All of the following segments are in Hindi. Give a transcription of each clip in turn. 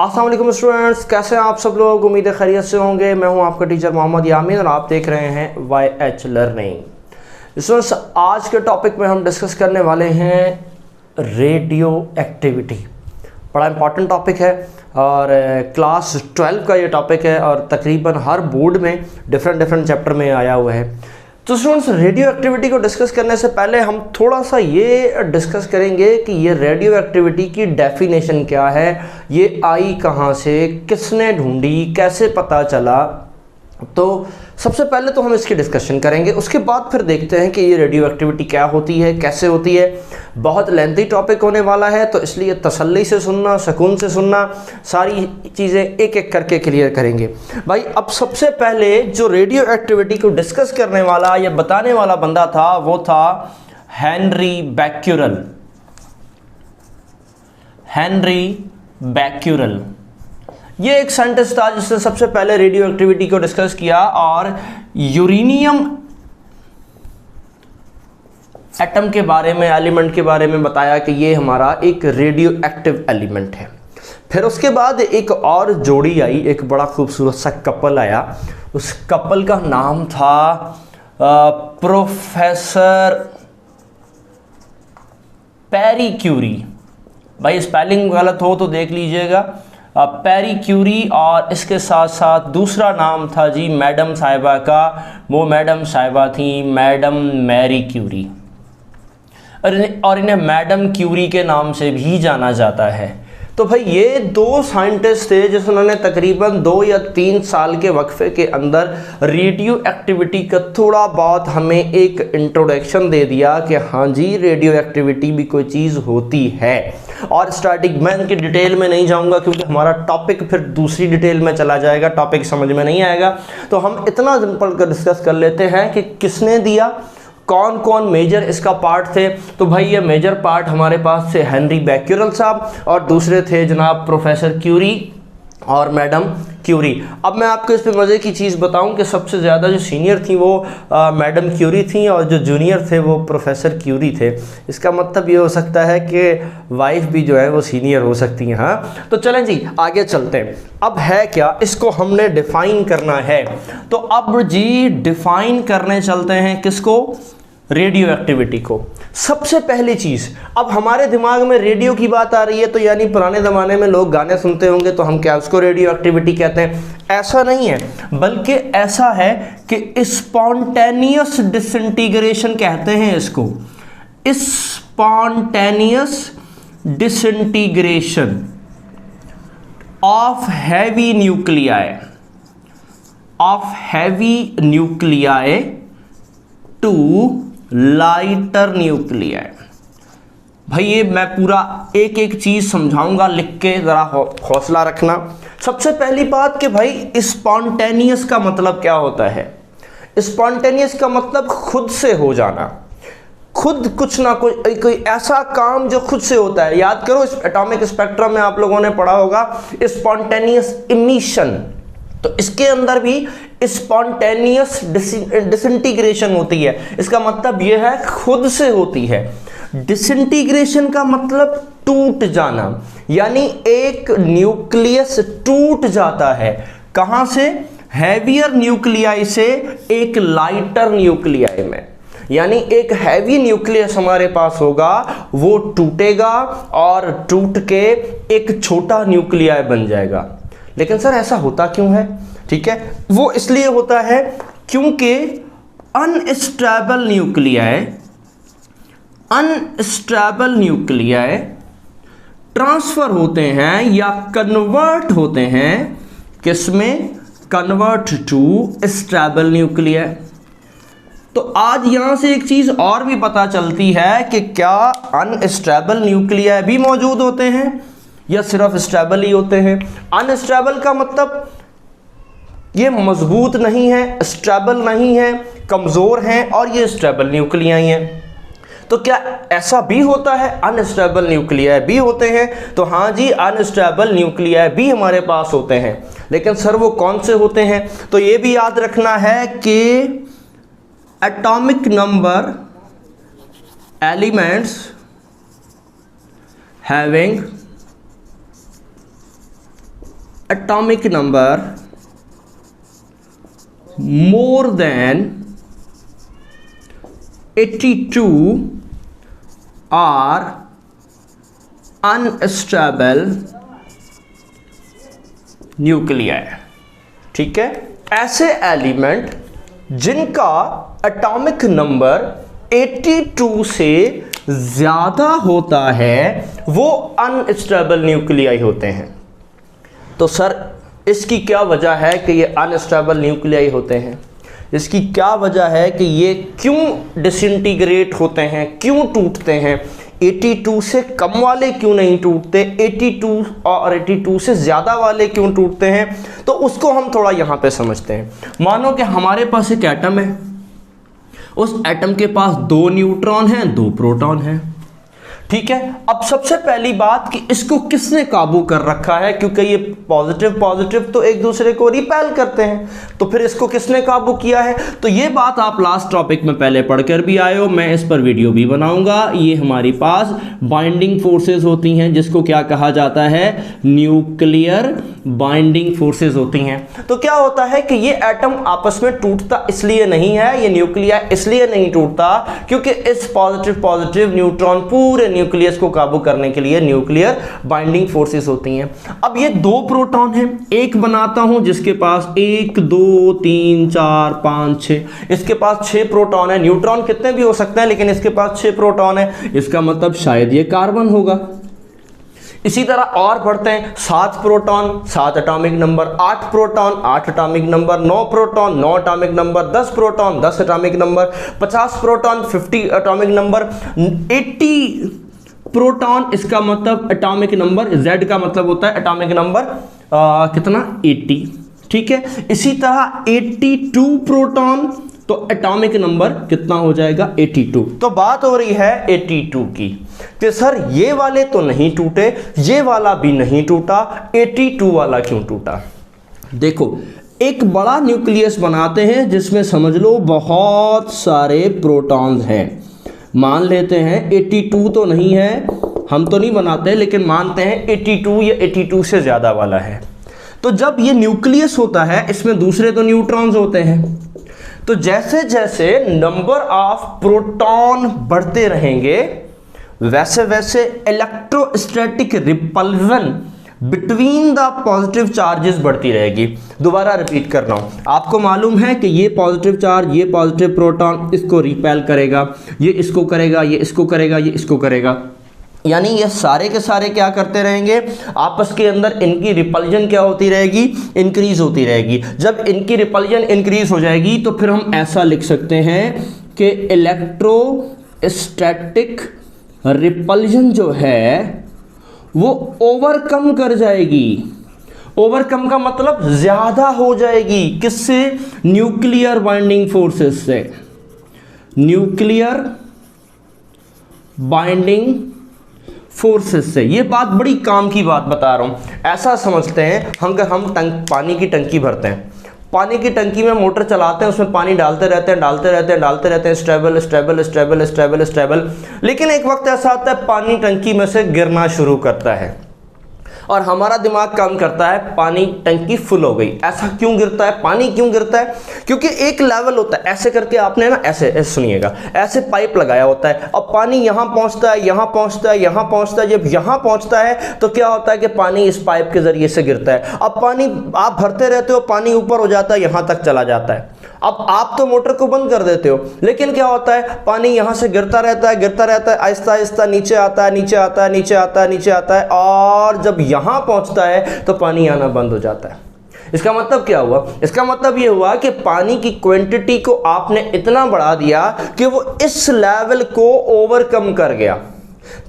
अस्सलाम वालेकुम स्टूडेंट्स, कैसे हैं आप सब लोग। उम्मीद है खैरियत से होंगे। मैं हूं आपका टीचर मोहम्मद यामीन और आप देख रहे हैं YH लर्निंग। स्टूडेंट्स, आज के टॉपिक में हम डिस्कस करने वाले हैं रेडियो एक्टिविटी। बड़ा इंपॉर्टेंट टॉपिक है और क्लास 12 का ये टॉपिक है और तकरीबन हर बोर्ड में डिफरेंट चैप्टर में आया हुआ है। तो स्टूडेंट्स, रेडियो एक्टिविटी को डिस्कस करने से पहले हम थोड़ा सा ये डिस्कस करेंगे कि ये रेडियो एक्टिविटी की डेफिनेशन क्या है, ये आई कहाँ से, किसने ढूंढी, कैसे पता चला। तो सबसे पहले तो हम इसकी डिस्कशन करेंगे, उसके बाद फिर देखते हैं कि ये रेडियो एक्टिविटी क्या होती है, कैसे होती है। बहुत लेंथी टॉपिक होने वाला है, तो इसलिए तसल्ली से सुनना, सुकून से सुनना, सारी चीज़ें एक एक करके क्लियर करेंगे। भाई, अब सबसे पहले जो रेडियो एक्टिविटी को डिस्कस करने वाला या बताने वाला बंदा था वो था हेनरी बैक्यूरेल। हेनरी बैक्यूरेल ये एक साइंटिस्ट था जिसने सबसे पहले रेडियो एक्टिविटी को डिस्कस किया और यूरेनियम एटम के बारे में, एलिमेंट के बारे में बताया कि ये हमारा एक रेडियो एक्टिव एलिमेंट है। फिर उसके बाद एक और जोड़ी आई, एक बड़ा खूबसूरत सा कपल आया। उस कपल का नाम था प्रोफेसर पैरी क्यूरी। भाई, स्पेलिंग गलत हो तो देख लीजिएगा, पैरी क्यूरी। और इसके साथ साथ दूसरा नाम था जी मैडम साहिबा का। वो मैडम साहिबा थी मैडम मैरी क्यूरी, और इन्हें मैडम क्यूरी के नाम से भी जाना जाता है। तो भाई, ये दो साइंटिस्ट थे जिन्होंने तकरीबन 2 या 3 साल के वक्फे के अंदर रेडियो एक्टिविटी का थोड़ा बहुत हमें एक इंट्रोडक्शन दे दिया कि हाँ जी, रेडियो एक्टिविटी भी कोई चीज़ होती है। और स्टार्टिंग मैं इनकी डिटेल में नहीं जाऊंगा क्योंकि हमारा टॉपिक फिर दूसरी डिटेल में चला जाएगा, टॉपिक समझ में नहीं आएगा। तो हम इतना सिंपल कर डिस्कस कर लेते हैं कि किसने दिया, कौन कौन मेजर इसका पार्ट थे। तो भाई, ये मेजर पार्ट हमारे पास थे हेनरी बैक्यूरेल साहब और दूसरे थे जनाब प्रोफेसर क्यूरी और मैडम क्यूरी। अब मैं आपको इस पे मज़े की चीज़ बताऊं कि सबसे ज़्यादा जो सीनियर थी वो मैडम क्यूरी थी और जो जूनियर थे वो प्रोफेसर क्यूरी थे। इसका मतलब ये हो सकता है कि वाइफ भी जो है वो सीनियर हो सकती हैं। हाँ, तो चलें जी आगे चलते हैं। अब है क्या, इसको हमने डिफ़ाइन करना है। तो अब जी डिफ़ाइन करने चलते हैं किसको, रेडियो एक्टिविटी को। सबसे पहली चीज़, अब हमारे दिमाग में रेडियो की बात आ रही है तो यानी पुराने ज़माने में लोग गाने सुनते होंगे तो हम क्या उसको रेडियो एक्टिविटी कहते हैं। ऐसा नहीं है, बल्कि ऐसा है कि स्पॉन्टेनियस डिसइंटीग्रेशन कहते हैं इसको। Spontaneous disintegration of heavy nuclei to lighter nuclei. भाई, ये मैं पूरा एक एक चीज़ समझाऊंगा, लिख के ज़रा हौसला रखना। सबसे पहली बात कि भाई स्पॉन्टेनियस का मतलब क्या होता है। स्पॉन्टेनियस का मतलब खुद से हो जाना, खुद कुछ ना कोई ऐसा काम जो खुद से होता है। याद करो, इस एटॉमिक स्पेक्ट्रम में आप लोगों ने पढ़ा होगा स्पॉन्टेनियस इमिशन, तो इसके अंदर भी स्पॉन्टेनियस डिसइंटीग्रेशन होती है। इसका मतलब यह है खुद से होती है। डिसइंटीग्रेशन का मतलब टूट जाना, यानी एक न्यूक्लियस टूट जाता है। कहां से, हैवियर न्यूक्लियाई से एक लाइटर न्यूक्लियाई में। यानी एक हैवी न्यूक्लियस हमारे पास होगा, वो टूटेगा और टूट के एक छोटा न्यूक्लियाई बन जाएगा। लेकिन सर ऐसा होता क्यों है? ठीक है, वो इसलिए होता है क्योंकि अनस्टेबल न्यूक्लियाई ट्रांसफर होते हैं या कन्वर्ट होते हैं, किसमें, कन्वर्ट टू स्टेबल न्यूक्लियाई। तो आज यहां से एक चीज और भी पता चलती है कि क्या अनस्टेबल न्यूक्लियाई भी मौजूद होते हैं या सिर्फ स्टेबल ही होते हैं। अनस्टेबल का मतलब ये मजबूत नहीं है, स्टेबल नहीं है, कमज़ोर हैं, और ये स्टेबल न्यूक्लियाई हैं। तो क्या ऐसा भी होता है, अनस्टेबल न्यूक्लियाई भी होते हैं? तो हाँ जी, अनस्टेबल न्यूक्लियाई भी हमारे पास होते हैं। लेकिन सर वो कौन से होते हैं? तो ये भी याद रखना है कि atomic number elements having atomic number more than 82 are unstable nuclei. ठीक है, ऐसे एलिमेंट जिनका एटॉमिक नंबर 82 से ज्यादा होता है वो अनस्टेबल न्यूक्लियाई होते हैं। तो सर इसकी क्या वजह है कि ये अनस्टेबल न्यूक्लियाई होते हैं? इसकी क्या वजह है कि ये क्यों डिसइंटीग्रेट होते हैं, क्यों टूटते हैं? 82 से कम वाले क्यों नहीं टूटते, 82 और 82 से ज़्यादा वाले क्यों टूटते हैं? तो उसको हम थोड़ा यहाँ पे समझते हैं। मानो कि हमारे पास एक एटम है, उस एटम के पास 2 न्यूट्रॉन हैं, 2 प्रोटॉन हैं। ठीक है, अब सबसे पहली बात कि इसको किसने काबू कर रखा है, क्योंकि ये पॉजिटिव पॉजिटिव तो एक दूसरे को रिपेल करते हैं, तो फिर इसको किसने काबू किया है? तो ये बात आप लास्ट टॉपिक में पहले पढ़कर भी आए हो, मैं इस पर वीडियो भी बनाऊंगा। ये हमारी पास बाइंडिंग फोर्सेस होती हैं, जिसको क्या कहा जाता है, न्यूक्लियर बाइंडिंग फोर्सेस होती हैं। तो क्या होता है कि ये एटम आपस में टूटता इसलिए नहीं है, ये न्यूक्लियर इसलिए नहीं टूटता क्योंकि इस पॉजिटिव पॉजिटिव न्यूट्रॉन पूरे न्यूक्लियस को काबू करने के लिए न्यूक्लियर बाइंडिंग फोर्सेस होती हैं। अब ये 2 प्रोटॉन हैं, एक बनाता हूं जिसके पास 1 2 3 4 5 6, इसके पास 6 प्रोटॉन है। न्यूट्रॉन कितने भी हो सकते हैं लेकिन इसके पास 6 प्रोटॉन है, इसका मतलब शायद ये कार्बन होगा। इसी तरह और बढ़ते हैं, 7 proton 7 atomic number, 8 proton 8 atomic number, 9 proton 9 atomic number, 10 proton 10 atomic number, 50 proton 50 atomic number, 80 proton इसका मतलब एटॉमिक नंबर, Z का मतलब होता है एटॉमिक नंबर कितना, 80। ठीक है, इसी तरह 82 प्रोटॉन तो एटॉमिक नंबर कितना हो जाएगा, 82। तो बात हो रही है 82 की, कि सर ये वाले तो नहीं टूटे, ये वाला भी नहीं टूटा, 82 वाला क्यों टूटा? देखो, एक बड़ा न्यूक्लियस बनाते हैं जिसमें समझ लो बहुत सारे प्रोटॉन्स हैं। मान लेते हैं 82 तो नहीं है, हम तो नहीं बनाते, लेकिन मानते हैं 82 या 82 से ज़्यादा वाला है। तो जब ये न्यूक्लियस होता है, इसमें दूसरे तो न्यूट्रॉन्स होते हैं, तो जैसे जैसे नंबर ऑफ प्रोटॉन बढ़ते रहेंगे वैसे वैसे electrostatic repulsion between the positive charges बढ़ती रहेगी। दोबारा रिपीट कर रहा हूं, आपको मालूम है कि ये पॉजिटिव चार्ज, ये पॉजिटिव प्रोटॉन इसको रिपेल करेगा, ये इसको करेगा, ये इसको करेगा, ये इसको करेगा, यानी ये सारे के सारे क्या करते रहेंगे, आपस के अंदर इनकी रिपल्जन क्या होती रहेगी, इंक्रीज होती रहेगी। जब इनकी रिपल्जन इंक्रीज हो जाएगी तो फिर हम ऐसा लिख सकते हैं कि इलेक्ट्रोस्टैटिक रिपल्जन जो है वो ओवरकम कर जाएगी। ओवरकम का मतलब ज्यादा हो जाएगी, किससे, न्यूक्लियर बाइंडिंग फोर्सेस से। न्यूक्लियर बाइंडिंग फोर्सेस से, ये बात बड़ी काम की बात बता रहा हूं। ऐसा समझते हैं हम पानी की टंकी भरते हैं, पानी की टंकी में मोटर चलाते हैं, उसमें पानी डालते रहते हैं, stable stable stable stable stable, लेकिन एक वक्त ऐसा आता है पानी टंकी में से गिरना शुरू करता है और हमारा दिमाग काम करता है, पानी टंकी फुल हो गई। ऐसा क्यों गिरता है, पानी क्यों गिरता है? क्योंकि एक लेवल होता है, ऐसे करके आपने ना ऐसे सुनिएगा, ऐसे पाइप लगाया होता है, अब पानी यहाँ पहुँचता है, यहाँ पहुँचता है, यहाँ पहुँचता है। जब यहाँ पहुँचता है तो क्या होता है कि पानी इस पाइप के जरिए से गिरता है। अब पानी आप भरते रहते हो, पानी ऊपर हो जाता है, यहाँ तक चला जाता है। अब आप तो मोटर को बंद कर देते हो, लेकिन क्या होता है, पानी यहाँ से गिरता रहता है, आहिस्ता आहिस्ता नीचे आता है, और जब यहाँ पहुँचता है तो पानी आना बंद हो जाता है। इसका मतलब क्या हुआ? इसका मतलब ये हुआ कि पानी की क्वांटिटी को आपने इतना बढ़ा दिया कि वो इस लेवल को ओवरकम कर गया।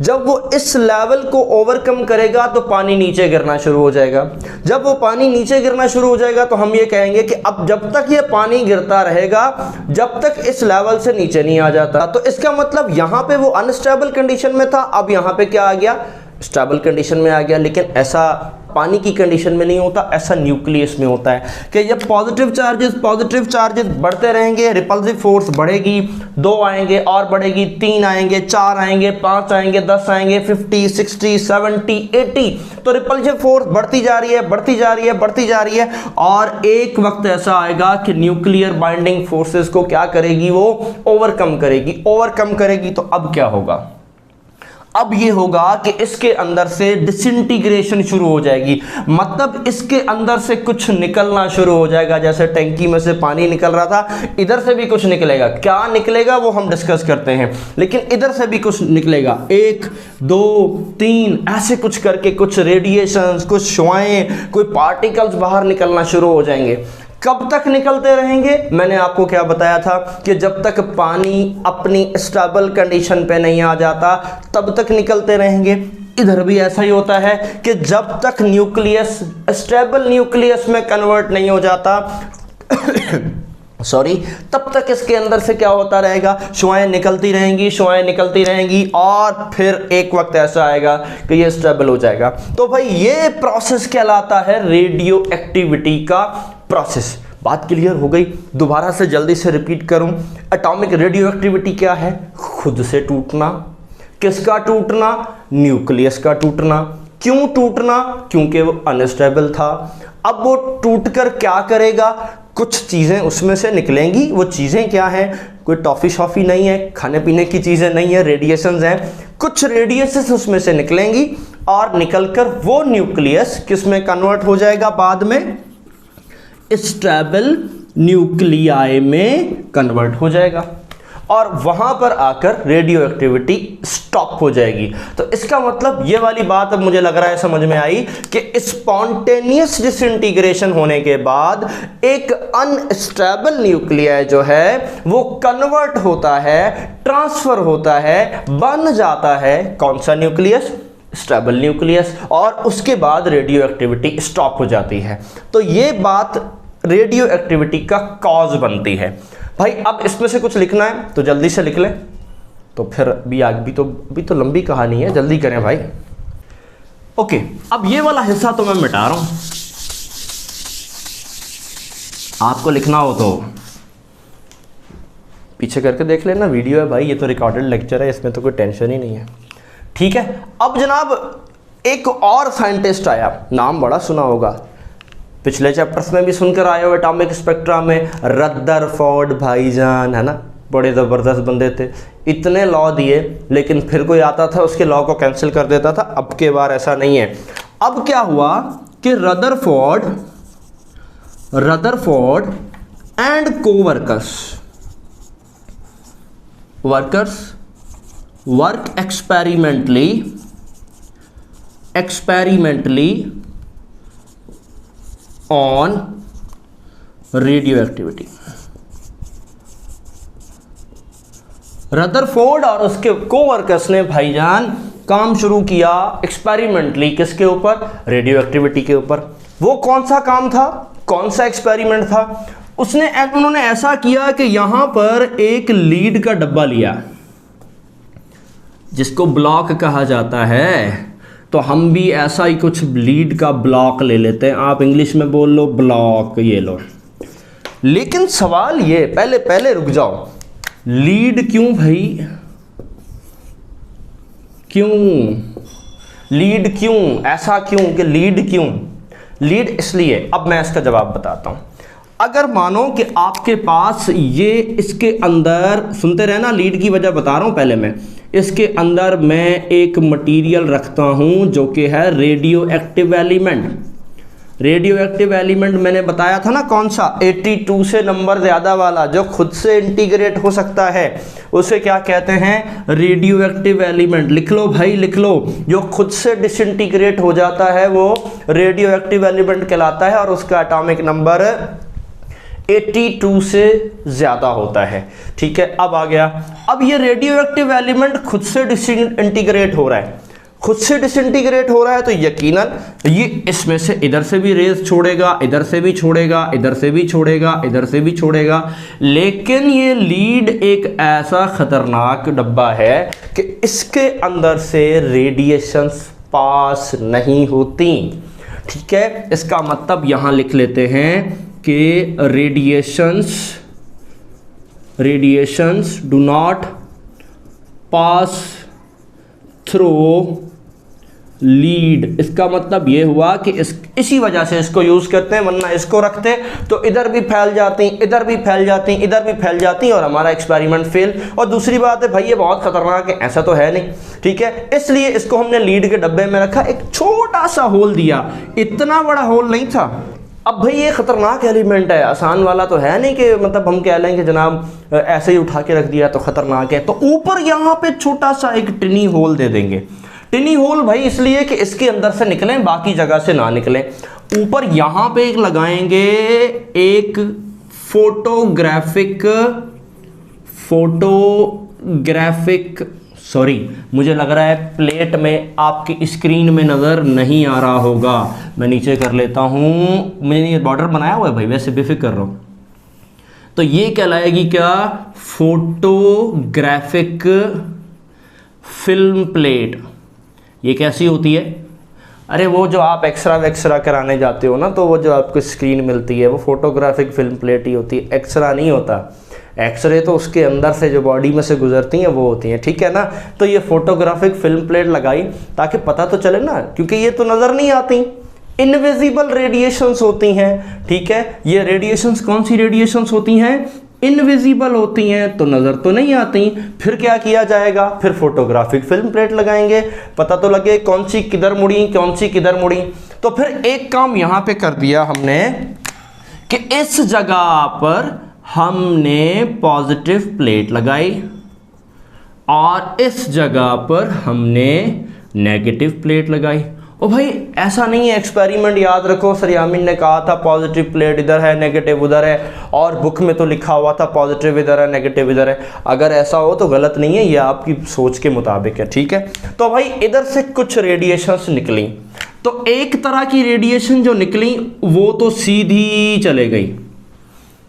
जब वो इस लेवल को ओवरकम करेगा तो पानी नीचे गिरना शुरू हो जाएगा। जब वो पानी नीचे गिरना शुरू हो जाएगा तो हम ये कहेंगे कि अब जब तक ये पानी गिरता रहेगा, जब तक इस लेवल से नीचे नहीं आ जाता, तो इसका मतलब यहाँ पे वो अनस्टेबल कंडीशन में था, अब यहाँ पे क्या आ गया, स्टेबल कंडीशन में आ गया, लेकिन ऐसा पानी की कंडीशन में नहीं होता, ऐसा न्यूक्लियस में होता है कि जब पॉजिटिव चार्जेस बढ़ते रहेंगे, रिपल्सिव फोर्स बढ़ेगी, 2 आएंगे और बढ़ेगी, 3 आएंगे, 4 आएंगे, 5 आएंगे, 10 आएंगे, 50, 60, 70, 80, तो रिपल्सिव फोर्स बढ़ती जा रही है और एक वक्त ऐसा आएगा कि न्यूक्लियर बाइंडिंग फोर्सेस को क्या करेगी, वो ओवरकम करेगी। तो अब क्या होगा, अब ये होगा कि इसके अंदर से डिसइंटीग्रेशन शुरू हो जाएगी, मतलब इसके अंदर से कुछ निकलना शुरू हो जाएगा। जैसे टैंकी में से पानी निकल रहा था, इधर से भी कुछ निकलेगा, क्या निकलेगा वो हम डिस्कस करते हैं, लेकिन इधर से भी कुछ निकलेगा, 1 2 3 ऐसे कुछ करके कुछ रेडिएशंस, कुछ शुआएं, कोई पार्टिकल्स बाहर निकलना शुरू हो जाएंगे। कब तक निकलते रहेंगे, मैंने आपको क्या बताया था कि जब तक पानी अपनी स्टेबल कंडीशन पे नहीं आ जाता तब तक निकलते रहेंगे। इधर भी ऐसा ही होता है कि जब तक न्यूक्लियस स्टेबल न्यूक्लियस में कन्वर्ट नहीं हो जाता तब तक इसके अंदर से क्या होता रहेगा, शुआएं निकलती रहेंगी और फिर एक वक्त ऐसा आएगा कि ये स्टेबल हो जाएगा। तो भाई ये प्रोसेस कहलाता है रेडियो एक्टिविटी का प्रोसेस। बात क्लियर हो गई? दोबारा से जल्दी से रिपीट करूं, एटॉमिक रेडियो एक्टिविटी क्या है? खुद से टूटना। किसका टूटना? न्यूक्लियस का टूटना। क्यों टूटना? क्योंकि वो अनस्टेबल था। अब वो टूटकर क्या करेगा, कुछ चीज़ें उसमें से निकलेंगी। वो चीज़ें क्या हैं? कोई टॉफ़ी शॉफ़ी नहीं है, खाने पीने की चीज़ें नहीं है, रेडिएशंस हैं। कुछ रेडिएशंस उसमें से निकलेंगी और निकलकर वो न्यूक्लियस किस में कन्वर्ट हो जाएगा, बाद में स्टेबल न्यूक्लियाई में कन्वर्ट हो जाएगा और वहां पर आकर रेडियो एक्टिविटी स्टॉप हो जाएगी। तो इसका मतलब ये वाली बात अब मुझे लग रहा है समझ में आई कि स्पॉन्टेनियस डिसइंटीग्रेशन होने के बाद एक अनस्टेबल न्यूक्लियाई जो है वो कन्वर्ट होता है, ट्रांसफर होता है, बन जाता है कौन सा न्यूक्लियस? Stable nucleus. और उसके बाद रेडियो एक्टिविटी स्टॉप हो जाती है। तो ये बात रेडियो एक्टिविटी का कॉज बनती है। भाई अब इसमें से कुछ लिखना है तो जल्दी से लिख लें, तो फिर अभी तो लंबी कहानी है, जल्दी करें भाई। ओके, अब ये वाला हिस्सा तो मैं मिटा रहा हूं, आपको लिखना हो तो पीछे करके देख लेना, वीडियो है भाई, ये तो रिकॉर्डेड लेक्चर है, इसमें तो कोई टेंशन ही नहीं है। ठीक है, अब जनाब एक और साइंटिस्ट आया, नाम बड़ा सुना होगा, पिछले चैप्टर्स में भी सुनकर आए हो एटॉमिक स्पेक्ट्रा में, रदरफोर्ड भाईजान, है ना, बड़े ज़बरदस्त बंदे थे, इतने लॉ दिए लेकिन फिर कोई आता था उसके लॉ को कैंसिल कर देता था। अब के बार ऐसा नहीं है। अब क्या हुआ कि Rutherford and coworkers work experimentally on radioactivity। Rutherford और उसके कोवर्कर्स ने भाईजान काम शुरू किया एक्सपेरिमेंटली, किसके ऊपर? रेडियो एक्टिविटी के ऊपर। वो कौन सा काम था, कौन सा एक्सपेरिमेंट था? उन्होंने ऐसा किया कि यहां पर एक लीड का डब्बा लिया जिसको ब्लॉक कहा जाता है, तो हम भी ऐसा ही कुछ लीड का ब्लॉक ले लेते हैं, आप इंग्लिश में बोल लो ब्लॉक, ये लो। लेकिन सवाल ये, पहले रुक जाओ, लीड क्यों भाई? क्यों लीड, क्यों ऐसा, क्यों कि लीड क्यों? लीड इसलिए, अब मैं इसका जवाब बताता हूं। अगर मानो कि आपके पास ये, इसके अंदर, सुनते रहना, लीड की वजह बता रहा हूं पहले मैं, इसके अंदर मैं एक मटेरियल रखता हूं जो कि है radio active element. Radio active element मैंने बताया था ना कौन सा, 82 से नंबर ज़्यादा वाला, जो खुद से इंटीग्रेट हो सकता है, उसे क्या कहते हैं? Radio active element. लिख लो भाई, लिख लो, जो खुद से डिसइंटीग्रेट हो जाता है वो रेडियो एक्टिव एलिमेंट कहलाता है और उसका एटॉमिक नंबर 82 से ज़्यादा होता है। ठीक है, अब आ गया, अब ये रेडियो एक्टिव एलिमेंट खुद से डिसइंटीग्रेट हो रहा है, खुद से डिसइंटीग्रेट हो रहा है, तो यकीनन ये इसमें से इधर से भी रेस छोड़ेगा, इधर से भी छोड़ेगा, इधर से भी छोड़ेगा, इधर से भी छोड़ेगा। लेकिन ये लीड एक ऐसा खतरनाक डब्बा है कि इसके अंदर से रेडिएशंस पास नहीं होती। ठीक है, इसका मतलब यहाँ लिख लेते हैं कि radiations do not pass through lead. इसका मतलब ये हुआ कि इसी वजह से इसको यूज़ करते हैं, वरना इसको रखते तो इधर भी फैल जाती, इधर भी फैल जाती, इधर भी फैल जाती और हमारा एक्सपेरिमेंट फेल। और दूसरी बात है भाई ये बहुत ख़तरनाक है, ऐसा तो है नहीं। ठीक है, इसलिए इसको हमने लीड के डब्बे में रखा, एक छोटा सा होल दिया, इतना बड़ा होल नहीं था। अब भाई ये ख़तरनाक एलिमेंट है, आसान वाला तो है नहीं कि मतलब हम कह लें कि जनाब ऐसे ही उठा के रख दिया तो ख़तरनाक है। तो ऊपर यहाँ पे छोटा सा एक टिनी होल दे देंगे। टिनी होल भाई इसलिए कि इसके अंदर से निकलें, बाकी जगह से ना निकलें। ऊपर यहाँ पे एक लगाएंगे, एक फोटोग्राफिक सॉरी मुझे लग रहा है प्लेट में आपकी स्क्रीन में नज़र नहीं आ रहा होगा, मैं नीचे कर लेता हूँ। मैंने ये बॉर्डर बनाया हुआ है भाई, वैसे बेफिक्र कर रहा हूँ। तो ये कहलाएगी क्या, फोटोग्राफिक फिल्म प्लेट। ये कैसी होती है, अरे वो जो आप एक्सरा वैक्सरा कराने जाते हो ना, तो वो जो आपको स्क्रीन मिलती है वो फोटोग्राफिक फिल्म प्लेट ही होती है, एक्सरा नहीं होता। एक्सरे तो उसके अंदर से जो बॉडी में से गुजरती हैं वो होती हैं। ठीक है ना, तो ये फोटोग्राफिक फिल्म प्लेट लगाई ताकि पता तो चले ना, क्योंकि ये तो नज़र नहीं आती, इनविजिबल रेडिएशंस होती हैं। ठीक है, ये रेडिएशंस कौन सी रेडिएशंस होती हैं, इनविजिबल होती हैं, तो नज़र तो नहीं आती। फिर क्या किया जाएगा, फिर फोटोग्राफिक फिल्म प्लेट लगाएंगे, पता तो लगे कौन सी किधर मुड़ी, कौन सी किधर मुड़ी। तो फिर एक काम यहाँ पे कर दिया हमने कि इस जगह पर हमने पॉजिटिव प्लेट लगाई और इस जगह पर हमने नेगेटिव प्लेट लगाई। ओ भाई ऐसा नहीं है, एक्सपेरिमेंट याद रखो, सर यामीन ने कहा था पॉजिटिव प्लेट इधर है नेगेटिव उधर है, और बुक में तो लिखा हुआ था पॉजिटिव इधर है नेगेटिव इधर है। अगर ऐसा हो तो गलत नहीं है, ये आपकी सोच के मुताबिक है। ठीक है, तो भाई इधर से कुछ रेडिएशंस निकली, तो एक तरह की रेडिएशन जो निकली वो तो सीधी चले गई,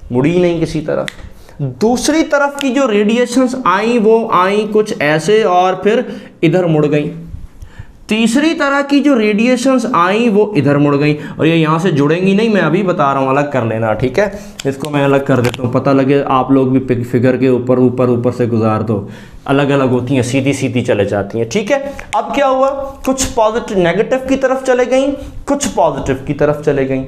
मुड़ी नहीं किसी तरह। दूसरी तरफ की जो रेडिएशंस आई वो आई कुछ ऐसे और फिर इधर मुड़ गई। तीसरी तरह की जो रेडिएशंस आई वो इधर मुड़ गई, और ये यहाँ से जुड़ेंगी नहीं, मैं अभी बता रहा हूँ, अलग कर लेना। ठीक है, इसको मैं अलग कर देता हूँ, पता लगे आप लोग भी फिगर के ऊपर ऊपर ऊपर से गुजार दो, अलग अलग होती हैं, सीधी सीधी चले जाती हैं। ठीक है, अब क्या हुआ, कुछ पॉजिटिव नेगेटिव की तरफ चले गई, कुछ पॉजिटिव की तरफ चले गई,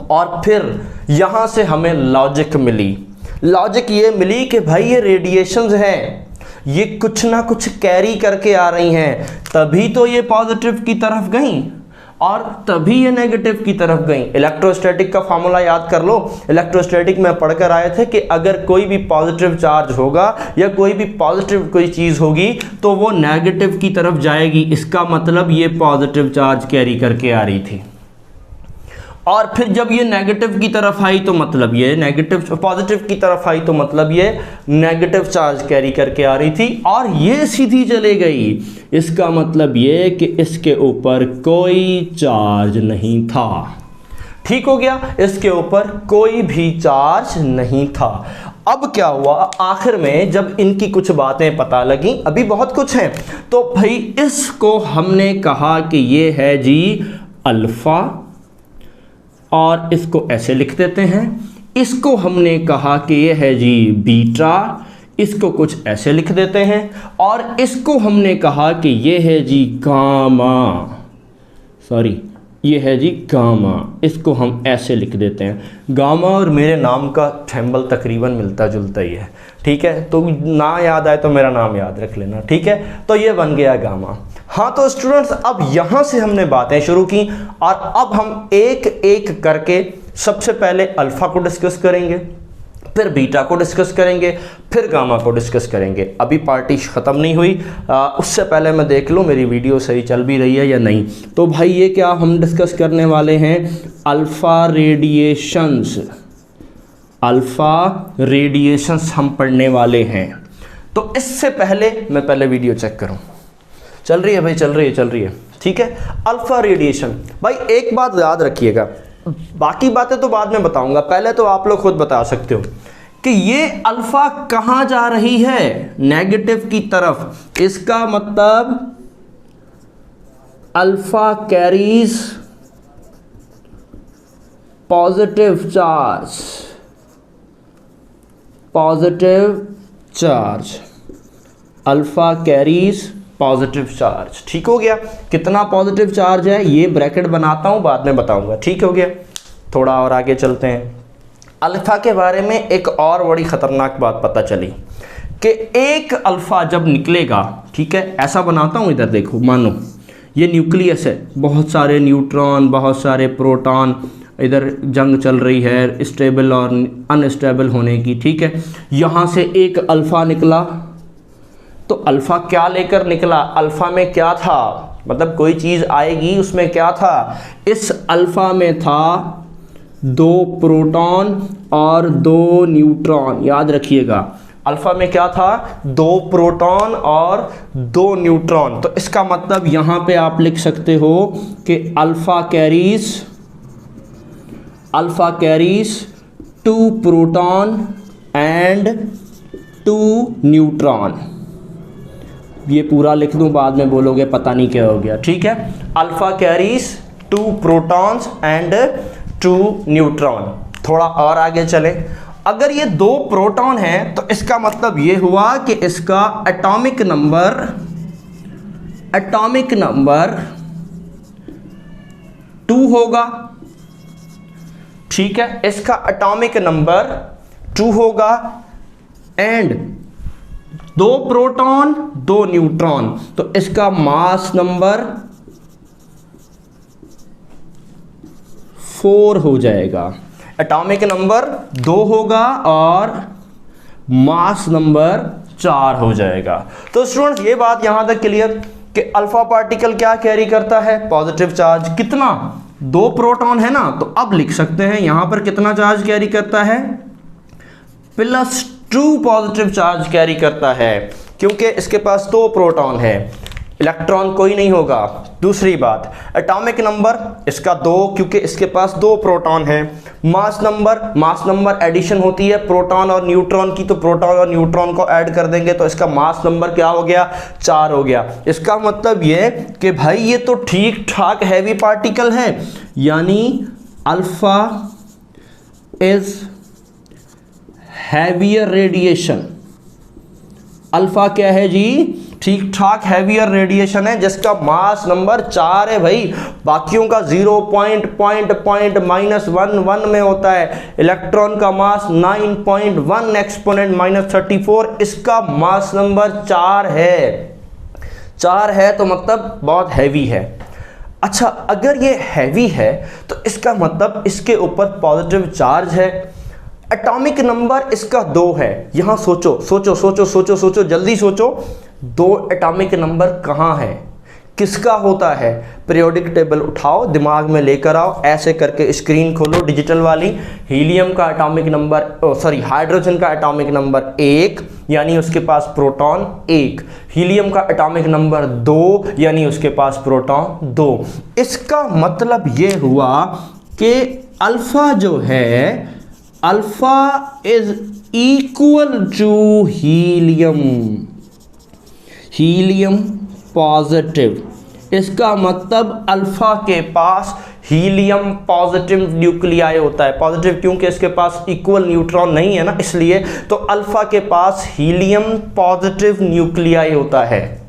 और फिर यहाँ से हमें लॉजिक मिली। लॉजिक ये मिली कि भाई ये रेडिएशंस हैं, ये कुछ ना कुछ कैरी करके आ रही हैं, तभी तो ये पॉजिटिव की तरफ गई और तभी ये नेगेटिव की तरफ गई। इलेक्ट्रोस्टैटिक का फार्मूला याद कर लो, इलेक्ट्रोस्टैटिक में पढ़कर आए थे कि अगर कोई भी पॉजिटिव चार्ज होगा या कोई भी पॉजिटिव कोई चीज़ होगी तो वो नेगेटिव की तरफ जाएगी। इसका मतलब ये पॉजिटिव चार्ज कैरी करके आ रही थी, और फिर जब ये नेगेटिव की तरफ आई तो मतलब ये नेगेटिव, पॉजिटिव की तरफ आई तो मतलब ये नेगेटिव चार्ज कैरी करके आ रही थी, और ये सीधी चले गई। इसका मतलब ये कि इसके ऊपर कोई चार्ज नहीं था। ठीक हो गया, इसके ऊपर कोई भी चार्ज नहीं था। अब क्या हुआ, आखिर में जब इनकी कुछ बातें पता लगी, अभी बहुत कुछ है, तो भाई इसको हमने कहा कि ये है जी अल्फ़ा, और इसको ऐसे लिख देते हैं। इसको हमने कहा कि ये है जी बीटा, इसको कुछ ऐसे लिख देते हैं, और इसको हमने कहा कि ये है जी गामा, सॉरी ये है जी गामा, इसको हम ऐसे लिख देते हैं। गामा और मेरे नाम का थैम्बल तकरीबन मिलता जुलता ही है। ठीक है, तो ना याद आए तो मेरा नाम याद रख लेना। ठीक है, तो ये बन गया गामा। हाँ तो स्टूडेंट्स, अब यहाँ से हमने बातें शुरू की, और अब हम एक एक करके सबसे पहले अल्फ़ा को डिस्कस करेंगे, फिर बीटा को डिस्कस करेंगे, फिर गामा को डिस्कस करेंगे। अभी पार्टी ख़त्म नहीं हुई, उससे पहले मैं देख लूँ मेरी वीडियो सही चल भी रही है या नहीं। तो भाई ये क्या हम डिस्कस करने वाले हैं, अल्फ़ा रेडिएशंस। अल्फ़ा रेडिएशंस हम पढ़ने वाले हैं। तो इससे पहले मैं पहले वीडियो चेक करूँ, चल रही है भाई, चल रही है। ठीक है, अल्फ़ा रेडिएशन। भाई एक बात याद रखिएगा, बाकी बातें तो बाद में बताऊंगा, पहले तो आप लोग खुद बता सकते हो कि ये अल्फ़ा कहाँ जा रही है, नेगेटिव की तरफ। इसका मतलब alpha carries positive charge, positive charge, alpha carries positive charge. ठीक हो गया। कितना पॉजिटिव चार्ज है ये ब्रैकेट बनाता हूं, बाद में बताऊंगा। ठीक हो गया। थोड़ा और आगे चलते हैं। अल्फा के बारे में एक और बड़ी खतरनाक बात पता चली कि एक अल्फा जब निकलेगा, ठीक है, ऐसा बनाता हूं, इधर देखो, मानो ये न्यूक्लियस है, बहुत सारे न्यूट्रॉन, बहुत सारे प्रोटॉन, इधर जंग चल रही है स्टेबल और अनस्टेबल होने की। ठीक है, यहाँ से एक अल्फ़ा निकला, तो अल्फ़ा क्या लेकर निकला, अल्फ़ा में क्या था, मतलब कोई चीज़ आएगी उसमें क्या था, इस अल्फ़ा में था 2 प्रोटॉन और 2 न्यूट्रॉन। याद रखिएगा, अल्फ़ा में क्या था, 2 प्रोटॉन और 2 न्यूट्रॉन। तो इसका मतलब यहाँ पे आप लिख सकते हो कि alpha carries 2 proton and 2 neutron. ये पूरा लिख दूं, बाद में बोलोगे पता नहीं क्या हो गया। ठीक है, alpha carries 2 protons and 2 neutron. थोड़ा और आगे चलें। अगर ये 2 प्रोटॉन हैं तो इसका मतलब ये हुआ कि इसका एटॉमिक नंबर 2 होगा। ठीक है, इसका एटॉमिक नंबर 2 होगा एंड 2 प्रोटॉन 2 न्यूट्रॉन, तो इसका मास नंबर 4 हो जाएगा। एटॉमिक नंबर 2 होगा और मास नंबर 4 हो जाएगा। तो स्टूडेंट्स ये बात यहां तक क्लियर कि अल्फा पार्टिकल क्या कैरी करता है, पॉजिटिव चार्ज। कितना, 2 प्रोटॉन है ना, तो अब लिख सकते हैं यहां पर कितना चार्ज कैरी करता है, +2 पॉजिटिव चार्ज कैरी करता है, क्योंकि इसके पास 2 प्रोटॉन है, इलेक्ट्रॉन कोई नहीं होगा। दूसरी बात, एटॉमिक नंबर इसका 2, क्योंकि इसके पास 2 प्रोटॉन है। मास नंबर एडिशन होती है प्रोटॉन और न्यूट्रॉन की, तो प्रोटॉन और न्यूट्रॉन को ऐड कर देंगे तो इसका मास नंबर क्या हो गया, 4 हो गया। इसका मतलब ये कि भाई ये तो ठीक ठाक हैवी पार्टिकल है, यानी alpha is heavier radiation. Alpha क्या है जी, ठीक ठाक हैवियर रेडिएशन है, जिसका मास नंबर 4 है भाई। बाकियों का 0.1 में होता है। इलेक्ट्रॉन का मास 9.1 एक्सपोनेंट -34, इसका मास नंबर 4 है, तो मतलब बहुत हैवी है। अच्छा, अगर ये हैवी है तो इसका मतलब इसके ऊपर पॉजिटिव चार्ज है। एटॉमिक नंबर इसका 2 है। यहां सोचो, जल्दी सोचो, 2 एटॉमिक नंबर कहां है, किसका होता है। पीरियोडिक टेबल उठाओ, दिमाग में लेकर आओ, ऐसे करके स्क्रीन खोलो डिजिटल वाली। हीलियम का एटॉमिक नंबर, हाइड्रोजन का एटॉमिक नंबर 1, यानी उसके पास प्रोटॉन 1। हीलियम का एटॉमिक नंबर 2, यानी उसके पास प्रोटॉन 2। इसका मतलब ये हुआ कि अल्फा जो है, alpha is equal to helium positive. इसका मतलब अल्फा के पास हीलियम पॉजिटिव न्यूक्लियाई होता है। पॉजिटिव क्योंकि इसके पास इक्वल न्यूट्रॉन नहीं है ना, इसलिए तो अल्फा के पास हीलियम पॉजिटिव न्यूक्लियाई होता है।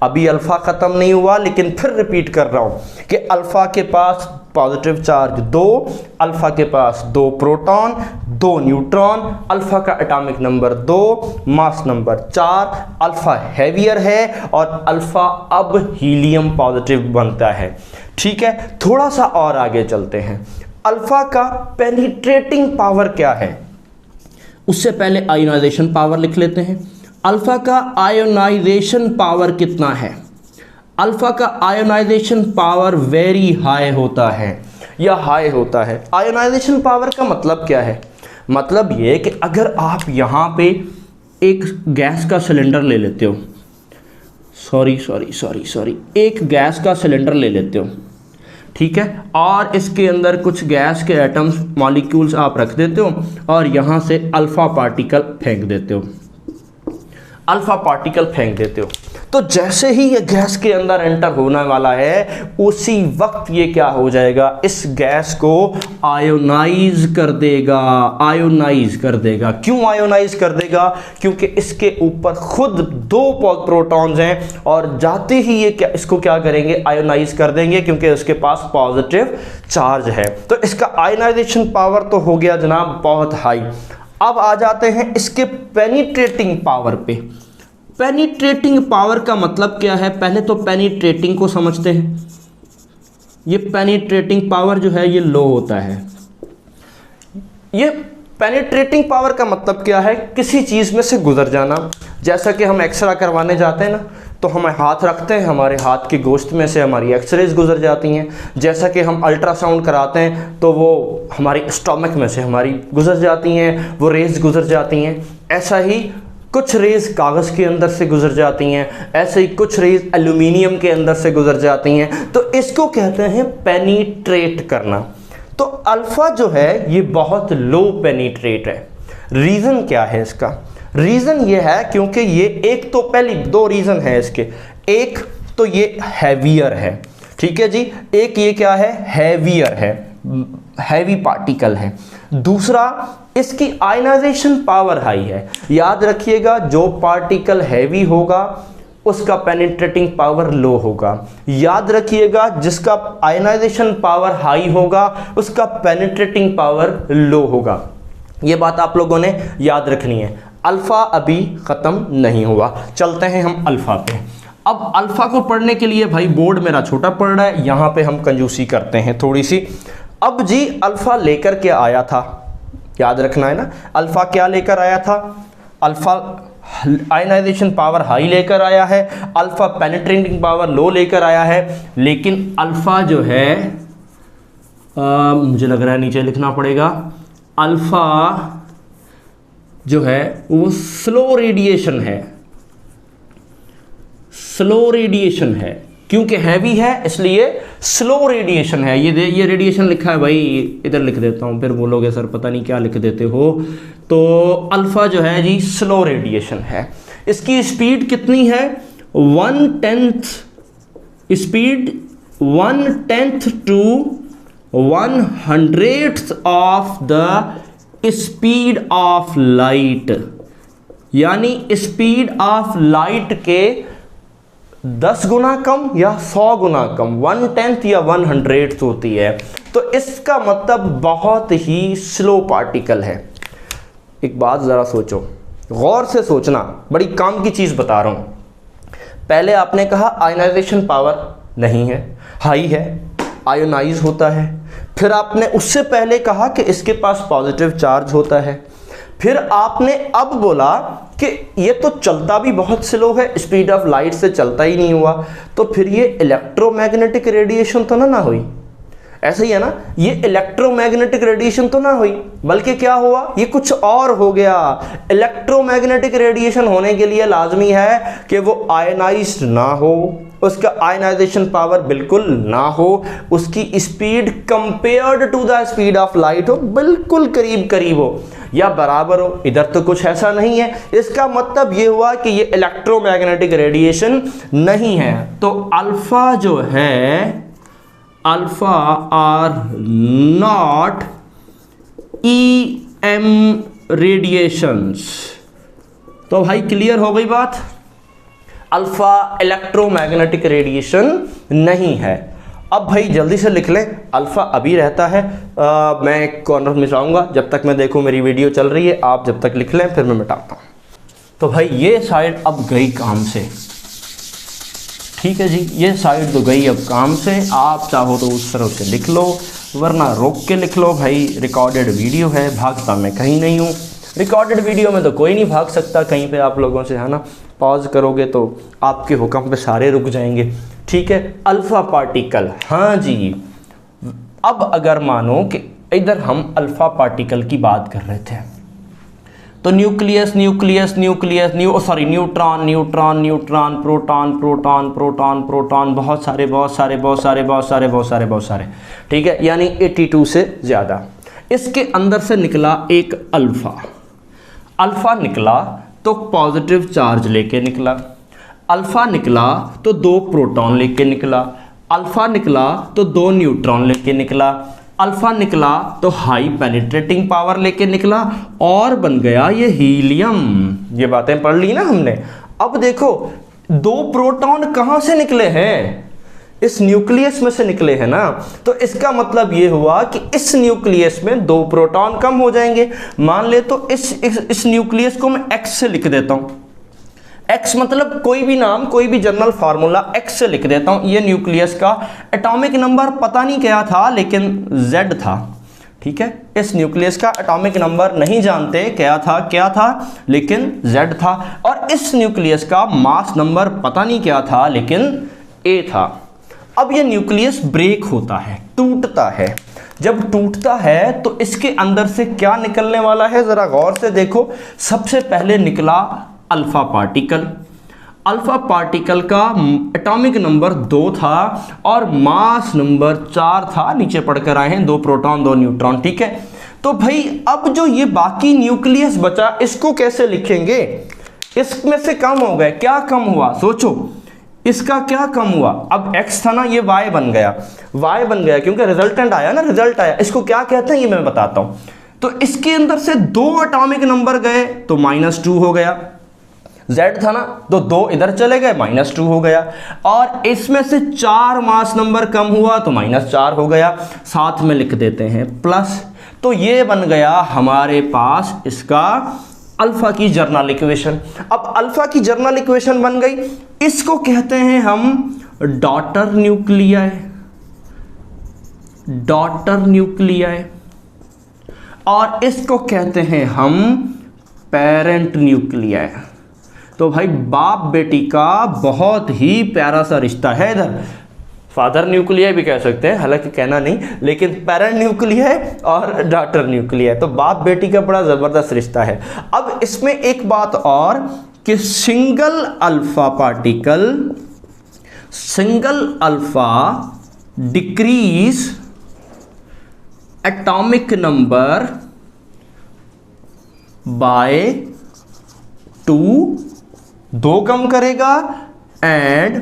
अभी अल्फा खत्म नहीं हुआ, लेकिन फिर रिपीट कर रहा हूं कि अल्फा के पास पॉजिटिव चार्ज 2, अल्फा के पास 2 प्रोटॉन 2 न्यूट्रॉन, अल्फा का atomic number 2, mass number 4, alpha heavier है और अल्फा अब हीलियम पॉजिटिव बनता है। ठीक है, थोड़ा सा और आगे चलते हैं। अल्फा का पेनिट्रेटिंग पावर क्या है, उससे पहले आयोनाइजेशन पावर लिख लेते हैं। अल्फा का आयोनाइजेशन पावर कितना है, अल्फा का आयोनाइजेशन पावर वेरी हाई होता है या हाई होता है। आयोनाइजेशन पावर का मतलब क्या है, मतलब ये कि अगर आप यहाँ पे एक गैस का सिलेंडर ले लेते हो, एक गैस का सिलेंडर ले लेते हो, ठीक है, और इसके अंदर कुछ गैस के एटम्स मॉलिक्यूल्स आप रख देते हो और यहाँ से अल्फा पार्टिकल फेंक देते हो, तो जैसे ही ये गैस के अंदर एंटर होने वाला है उसी वक्त ये क्या हो जाएगा, इस गैस को आयोनाइज कर देगा, आयोनाइज कर देगा। क्यों आयोनाइज कर देगा? क्योंकि इसके ऊपर खुद 2 प्रोटॉन्स हैं और जाते ही ये क्या, इसको क्या करेंगे, आयोनाइज कर देंगे, क्योंकि उसके पास पॉजिटिव चार्ज है। तो इसका आयोनाइजेशन पावर तो हो गया जनाब बहुत हाई। अब आ जाते हैं इसके पेनिट्रेटिंग पावर पे। पेनिट्रेटिंग पावर का मतलब क्या है? पहले तो पेनिट्रेटिंग को समझते हैं। ये पेनिट्रेटिंग पावर जो है ये लो होता है। ये पेनिट्रेटिंग पावर का मतलब क्या है? किसी चीज़ में से गुजर जाना। जैसा कि हम एक्सरे करवाने जाते हैं ना, तो हम हाथ रखते हैं, हमारे हाथ के गोश्त में से हमारी एक्सरेज गुजर जाती हैं। जैसा कि हम अल्ट्रासाउंड कराते हैं तो वो हमारी स्टमक में से हमारी गुजर जाती हैं, वो रेज गुजर जाती हैं। ऐसा ही कुछ रेज कागज़ के अंदर से गुजर जाती हैं, ऐसे ही कुछ रेज एल्यूमिनियम के अंदर से गुजर जाती हैं। तो इसको कहते हैं पेनिट्रेट करना। तो अल्फ़ा जो है ये बहुत लो पेनिट्रेट है। रीज़न क्या है इसका? रीज़न ये है क्योंकि ये एक तो पहली 2 रीज़न है इसके। एक तो ये हैवियर है, ठीक है जी, एक ये क्या है, हैवियर है, हैवी पार्टिकल है। दूसरा इसकी आयनाइजेशन पावर हाई है। याद रखिएगा जो पार्टिकल हैवी होगा उसका पेनिट्रेटिंग पावर लो होगा। याद रखिएगा जिसका आयनाइजेशन पावर हाई होगा उसका पेनिट्रेटिंग पावर लो होगा। ये बात आप लोगों ने याद रखनी है। अल्फ़ा अभी ख़त्म नहीं हुआ, चलते हैं हम अल्फ़ा पे। अब अल्फ़ा को पढ़ने के लिए भाई बोर्ड मेरा छोटा पड़ रहा है, यहाँ पे हम कंजूसी करते हैं थोड़ी सी। अब जी अल्फ़ा लेकर के आया था, याद रखना है ना, अल्फ़ा क्या लेकर आया था? अल्फ़ा आयनाइजेशन पावर हाई लेकर आया है, अल्फ़ा पेनिट्रेटिंग पावर लो लेकर आया है। लेकिन अल्फ़ा जो है मुझे लग रहा है नीचे लिखना पड़ेगा, अल्फ़ा जो है वो स्लो रेडिएशन है, स्लो रेडिएशन है। क्योंकि हैवी है इसलिए स्लो रेडिएशन है। ये रेडिएशन लिखा है भाई, इधर लिख देता हूँ, फिर बोलोगे सर पता नहीं क्या लिख देते हो। तो अल्फ़ा जो है जी स्लो रेडिएशन है। इसकी स्पीड कितनी है? 1/10 speed, 1/10 to 1/100th of the speed of light, यानी स्पीड ऑफ लाइट के 10 गुना कम या 100 गुना कम, 1/10 या 1/100th होती है। तो इसका मतलब बहुत ही स्लो पार्टिकल है। एक बात ज़रा सोचो, गौर से सोचना, बड़ी काम की चीज़ बता रहा हूँ। पहले आपने कहा आयनाइजेशन पावर नहीं है, हाई है, आयोनाइज होता है। फिर आपने उससे पहले कहा कि इसके पास पॉजिटिव चार्ज होता है। फिर आपने अब बोला कि ये तो चलता भी बहुत स्लो है, स्पीड ऑफ लाइट से चलता ही नहीं हुआ। तो फिर ये इलेक्ट्रोमैग्नेटिक रेडिएशन तो ना हुई, ऐसे ही है ना, ये इलेक्ट्रोमैग्नेटिक रेडिएशन तो ना हुई, बल्कि क्या हुआ, ये कुछ और हो गया। इलेक्ट्रोमैग्नेटिक रेडिएशन होने के लिए लाजमी है कि वो आयनाइज्ड ना हो, उसका आयनाइजेशन पावर बिल्कुल ना हो, उसकी speed compared to the speed of light हो, बिल्कुल करीब करीब हो या बराबर हो। इधर तो कुछ ऐसा नहीं है। इसका मतलब ये हुआ कि ये इलेक्ट्रोमैग्नेटिक रेडिएशन नहीं है। तो अल्फा जो है, alpha are not EM radiations. तो भाई क्लियर हो गई बात, अल्फा इलेक्ट्रोमैग्नेटिक रेडिएशन नहीं है। अब भाई जल्दी से लिख लें, अल्फा अभी रहता है, मैं एक कॉर्नर मिटाऊंगा, जब तक मैं देखूं मेरी वीडियो चल रही है, आप जब तक लिख लें फिर मैं मिटाता हूं। तो भाई ये साइड अब गई काम से, ठीक है जी, ये साइड तो गई अब काम से। आप चाहो तो उस तरफ से लिख लो, वरना रोक के लिख लो भाई, रिकॉर्डेड वीडियो है, भागता मैं कहीं नहीं हूँ। रिकॉर्डेड वीडियो में तो कोई नहीं भाग सकता कहीं पे आप लोगों से, है ना। पॉज करोगे तो आपके हुक्म पे सारे रुक जाएंगे, ठीक है। अल्फ़ा पार्टिकल, हाँ जी। अब अगर मानो कि इधर हम अल्फ़ा पार्टिकल की बात कर रहे थे, तो nucleus nucleus nucleus neutron neutron neutron proton proton proton proton, बहुत सारे बहुत सारे बहुत सारे बहुत सारे बहुत सारे बहुत सारे, ठीक है, यानी 82 से ज़्यादा। इसके अंदर से निकला एक अल्फ़ा, अल्फ़ा निकला तो पॉजिटिव चार्ज लेके निकला। अल्फा निकला तो 2 प्रोटॉन लेके निकला, अल्फा निकला तो 2 न्यूट्रॉन लेके निकला, अल्फा निकला तो हाई पेनिट्रेटिंग पावर लेके निकला और बन गया ये हीलियम। ये बातें पढ़ ली ना हमने। अब देखो 2 प्रोटॉन कहां से निकले हैं? इस न्यूक्लियस में से निकले हैं ना, तो इसका मतलब ये हुआ कि इस न्यूक्लियस में 2 प्रोटॉन कम हो जाएंगे। मान ले तो इस न्यूक्लियस को मैं X से लिख देता हूं। X मतलब कोई भी नाम, कोई भी जनरल फार्मूला X से लिख देता हूं। ये न्यूक्लियस का एटॉमिक नंबर पता नहीं क्या था, लेकिन Z था। ठीक है, इस न्यूक्लियस का एटॉमिक नंबर नहीं जानते क्या था, लेकिन Z था। और इस न्यूक्लियस का मास नंबर पता नहीं क्या था, लेकिन A था। अब ये न्यूक्लियस ब्रेक होता है, टूटता है। जब टूटता है तो इसके अंदर से क्या निकलने वाला है, जरा गौर से देखो। सबसे पहले निकला अल्फा पार्टिकल। अल्फा पार्टिकल का एटॉमिक नंबर 2 था और मास नंबर 4 था। नीचे पढ़कर आए हैं, 2 प्रोटॉन 2 न्यूट्रॉन। ठीक है, तो भाई अब जो ये बाकी न्यूक्लियस बचा, इसको कैसे लिखेंगे? इसमें से कम हो गए, क्या कम हुआ सोचो, इसका क्या कम हुआ? अब x था ना, ये y बन गया क्योंकि रिजल्टेंट आया ना, रिजल्ट आया। इसको क्या कहते हैं ये मैं बताता हूं। तो इसके अंदर से 2 एटॉमिक नंबर गए तो -2 हो गया। z था ना, तो 2 इधर चले गए, -2 हो गया। और इसमें से 4 मास नंबर कम हुआ तो -4 हो गया। साथ में लिख देते हैं प्लस। तो ये बन गया हमारे पास इसका अल्फा की जर्नल इक्वेशन। अब अल्फा की जर्नल इक्वेशन बन गई। इसको कहते हैं हम डॉटर न्यूक्लियाई, और इसको कहते हैं हम पेरेंट न्यूक्लियाई। तो भाई बाप बेटी का बहुत ही प्यारा सा रिश्ता है इधर। फादर न्यूक्लियाई भी कह सकते हैं, हालांकि कहना नहीं, लेकिन पेरेंट न्यूक्लियाई और डॉटर न्यूक्लियाई, तो बाप बेटी का बड़ा ज़बरदस्त रिश्ता है। अब इसमें एक बात और कि single alpha decrease atomic number by 2 कम करेगा, and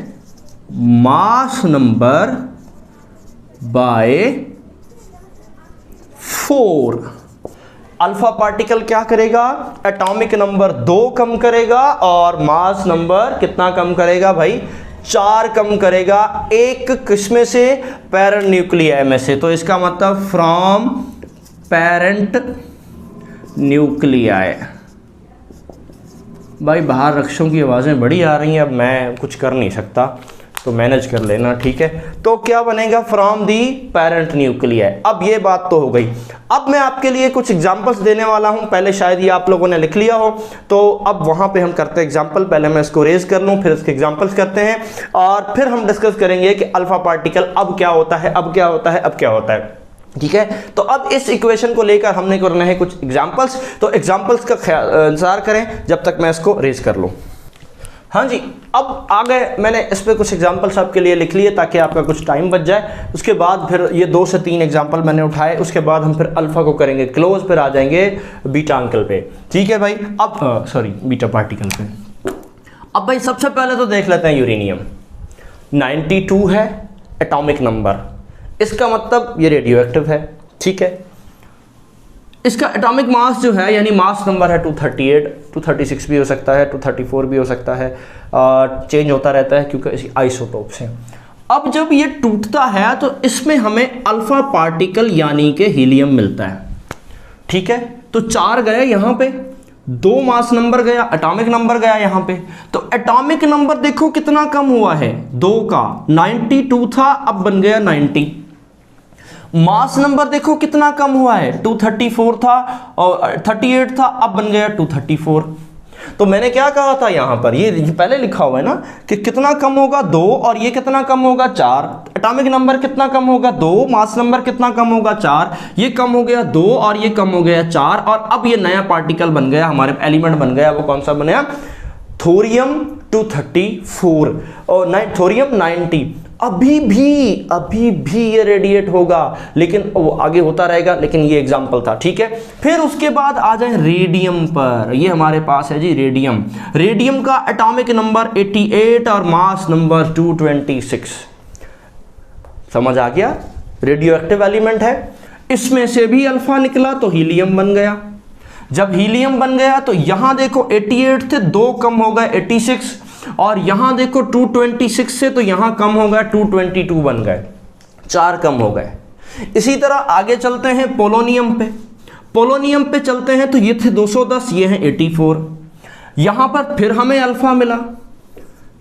mass number by 4। Alpha particle क्या करेगा? एटॉमिक नंबर 2 कम करेगा और मास नंबर कितना कम करेगा भाई? 4 कम करेगा। एक किस्म से पेरेंट न्यूक्लियाई में से। तो इसका मतलब फ्रॉम पेरेंट न्यूक्लियाई। भाई बाहर रक्षों की आवाज़ें बड़ी आ रही हैं, अब मैं कुछ कर नहीं सकता, तो मैनेज कर लेना। ठीक है, तो क्या बनेगा? From the parent nuclei. अब ये बात तो हो गई। अब मैं आपके लिए कुछ एग्जांपल्स देने वाला हूं। पहले शायद ये आप लोगों ने लिख लिया हो, तो अब वहां पे हम करते हैं एग्जांपल। पहले मैं इसको रेज कर लूं, फिर इसके एग्जांपल्स करते हैं, और फिर हम डिस्कस करेंगे कि अल्फा पार्टिकल अब क्या होता है, अब क्या होता है, अब क्या होता है। ठीक है, तो अब इस इक्वेशन को लेकर हमने करना है कुछ एग्जांपल्स। तो एग्जांपल्स का इंतजार करें जब तक मैं इसको रेज कर लूं। हाँ जी, अब आ गए। मैंने इस पर कुछ एग्जांपल्स आपके लिए लिख लिए ताकि आपका कुछ टाइम बच जाए। उसके बाद फिर ये 2 से 3 एग्जांपल मैंने उठाए। उसके बाद हम फिर अल्फा को करेंगे क्लोज, फिर आ जाएंगे बीटा अंकल पे। ठीक है भाई, अब सॉरी बीटा पार्टिकल पे। अब भाई सबसे पहले तो देख लेते हैं यूरेनियम। 92 है एटॉमिक नंबर, इसका मतलब ये रेडियो एक्टिव है। ठीक है, इसका एटॉमिक मास जो है यानी मास नंबर है 238, 236 भी हो सकता है, 234 भी हो सकता है, चेंज होता रहता है क्योंकि इसी आइसोटोप्स हैं। अब जब ये टूटता है तो इसमें हमें अल्फा पार्टिकल यानी कि हीलियम मिलता है। ठीक है, तो 4 गए यहाँ पे, 2 मास नंबर गया, एटॉमिक नंबर गया यहाँ पे। तो एटॉमिक नंबर देखो कितना कम हुआ है, 2 का 92 था, अब बन गया 90। मास नंबर देखो कितना कम हुआ है, 234 था और 38 था, अब बन गया 234। तो मैंने क्या कहा था यहाँ पर, ये पहले लिखा हुआ है ना कि कितना कम होगा 2, और ये कितना कम होगा 4। एटॉमिक नंबर कितना कम होगा 2, मास नंबर कितना कम होगा 4, ये कम हो गया 2 और ये कम हो गया 4, और अब ये नया पार्टिकल बन गया, हमारे एलिमेंट बन गया। वो कौन सा बना? थोरियम 234 और थोरियम 90। अभी भी ये रेडिएट होगा, लेकिन वो आगे होता रहेगा, लेकिन ये एग्जाम्पल था, ठीक है। फिर उसके बाद आ जाए रेडियम पर। ये हमारे पास है जी रेडियम। रेडियम का एटॉमिक नंबर 88 और मास नंबर 226। समझ आ गया, रेडियो एक्टिव एलिमेंट है। इसमें से भी अल्फा निकला तो हीलियम बन गया। जब हीलियम बन गया तो यहां देखो 88 थे, 2 कम हो गए 86, और यहां देखो 226 से तो यहां कम हो गया 222 बन गए, 4 कम हो गए। इसी तरह आगे चलते हैं पोलोनियम पे। पोलोनियम पे चलते हैं तो ये थे 210, ये हैं 84। यहां पर फिर हमें अल्फा मिला,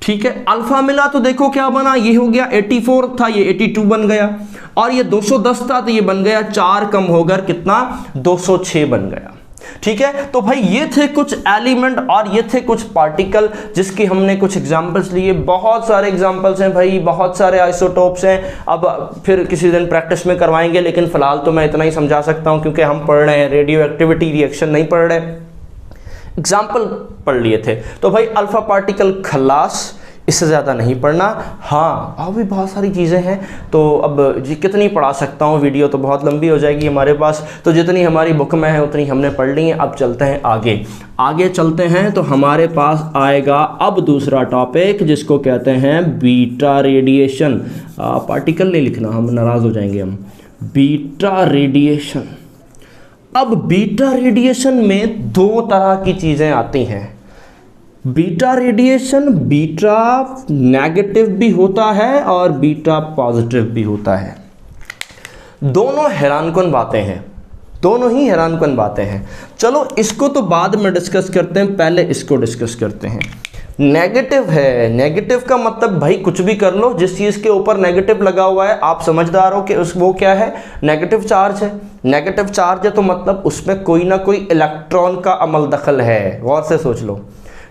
ठीक है। अल्फा मिला तो देखो क्या बना, ये हो गया 84 था, ये 82 बन गया, और ये 210 था तो ये बन गया 4 कम होकर कितना 206 बन गया, ठीक है। तो भाई ये थे कुछ एलिमेंट और ये थे कुछ पार्टिकल जिसकी हमने कुछ एग्जांपल्स लिए। बहुत सारे एग्जांपल्स हैं भाई, बहुत सारे आइसोटोप्स हैं। अब फिर किसी दिन प्रैक्टिस में करवाएंगे, लेकिन फिलहाल तो मैं इतना ही समझा सकता हूं क्योंकि हम पढ़ रहे हैं रेडियो एक्टिविटी रिएक्शन, नहीं पढ़ रहे, एग्जाम्पल पढ़ लिए थे। तो भाई अल्फा पार्टिकल खल्लास, इससे ज़्यादा नहीं पढ़ना। हाँ, और भी बहुत सारी चीज़ें हैं, तो अब जी कितनी पढ़ा सकता हूँ, वीडियो तो बहुत लंबी हो जाएगी हमारे पास। तो जितनी हमारी बुक में है उतनी हमने पढ़ ली है। अब चलते हैं आगे चलते हैं तो हमारे पास आएगा अब दूसरा टॉपिक जिसको कहते हैं बीटा रेडिएशन। पार्टिकल नहीं लिखना, हम नाराज़ हो जाएंगे हम। Beta radiation. अब बीटा रेडिएशन में 2 तरह की चीज़ें आती हैं। बीटा रेडिएशन बीटा नेगेटिव भी होता है और बीटा पॉजिटिव भी होता है। दोनों हैरानकुन बातें हैं, दोनों ही हैरानकुन बातें हैं। चलो इसको तो बाद में डिस्कस करते हैं, पहले इसको डिस्कस करते हैं। नेगेटिव है, नेगेटिव का मतलब भाई कुछ भी कर लो, जिस चीज़ के ऊपर नेगेटिव लगा हुआ है आप समझदार हो कि वो क्या है, नेगेटिव चार्ज है। नेगेटिव चार्ज है तो मतलब उसमें कोई ना कोई इलेक्ट्रॉन का अमल दखल है। गौर से सोच लो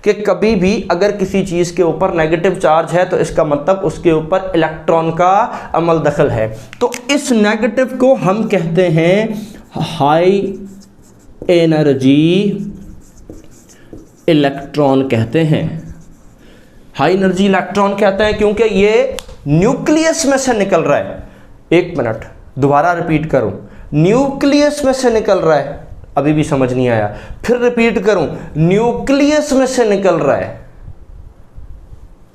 कि कभी भी अगर किसी चीज़ के ऊपर नेगेटिव चार्ज है तो इसका मतलब उसके ऊपर इलेक्ट्रॉन का अमल दखल है। तो इस नेगेटिव को हम कहते हैं हाई एनर्जी इलेक्ट्रॉन कहते हैं। हाई एनर्जी इलेक्ट्रॉन कहते हैं क्योंकि ये न्यूक्लियस में से निकल रहा है। 1 मिनट, दोबारा रिपीट करूं, न्यूक्लियस में से निकल रहा है। अभी भी समझ नहीं आया, फिर रिपीट करूं, न्यूक्लियस में से निकल रहा है।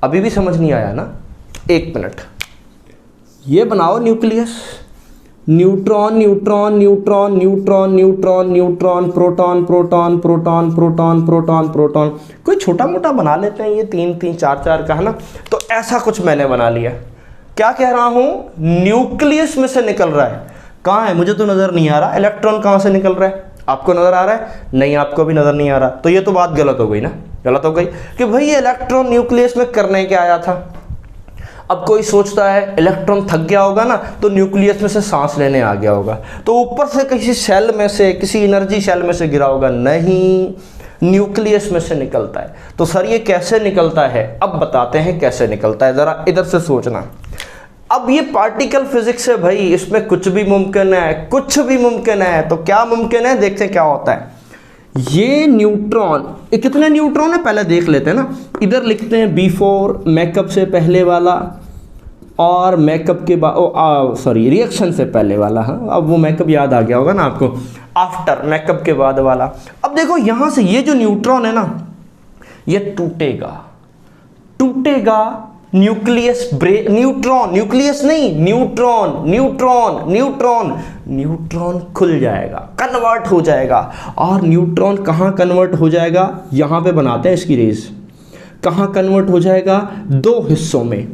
अभी भी समझ नहीं आया ना? 1 मिनट, ये बनाओ nucleus. Neutron neutron neutron neutron neutron neutron proton proton proton proton proton proton. कोई छोटा मोटा बना लेते हैं ये 3-3 4-4 का, है ना? तो ऐसा कुछ मैंने बना लिया। क्या कह रहा हूं? न्यूक्लियस में से निकल रहा है। कहाँ है? मुझे तो नजर नहीं आ रहा। इलेक्ट्रॉन कहाँ से निकल रहा है? आपको नजर आ रहा है? नहीं, आपको भी नजर नहीं आ रहा। तो ये तो बात गलत हो गई ना, गलत हो गई कि भाई ये इलेक्ट्रॉन न्यूक्लियस में करने क्या आया था। अब कोई सोचता है इलेक्ट्रॉन थक गया होगा ना तो न्यूक्लियस में से सांस लेने आ गया होगा, तो ऊपर से किसी सेल में से, किसी एनर्जी सेल में से गिरा होगा। नहीं, न्यूक्लियस में से निकलता है। तो सर ये कैसे निकलता है? अब बताते हैं कैसे निकलता है, जरा इधर से सोचना। अब ये पार्टिकल फिजिक्स है भाई, इसमें कुछ भी मुमकिन है, कुछ भी मुमकिन है। तो क्या मुमकिन है, देखते हैं क्या होता है। ये न्यूट्रॉन, ये कितने न्यूट्रॉन है पहले देख लेते हैं ना। इधर लिखते हैं बिफोर, मेकअप से पहले वाला, और मेकअप के बाद सॉरी रिएक्शन से पहले वाला। हाँ, अब वो मेकअप याद आ गया होगा ना आपको। आफ्टर, मेकअप के बाद वाला। अब देखो यहाँ से ये जो न्यूट्रॉन है ना, ये टूटेगा, टूटेगा। न्यूक्लियस ब्रेक, न्यूट्रॉन, न्यूक्लियस नहीं, न्यूट्रॉन न्यूट्रॉन न्यूट्रॉन न्यूट्रॉन खुल जाएगा, कन्वर्ट हो जाएगा। और न्यूट्रॉन कहाँ कन्वर्ट हो जाएगा? यहाँ पे बनाते हैं इसकी रेस। कहाँ कन्वर्ट हो जाएगा? 2 हिस्सों में।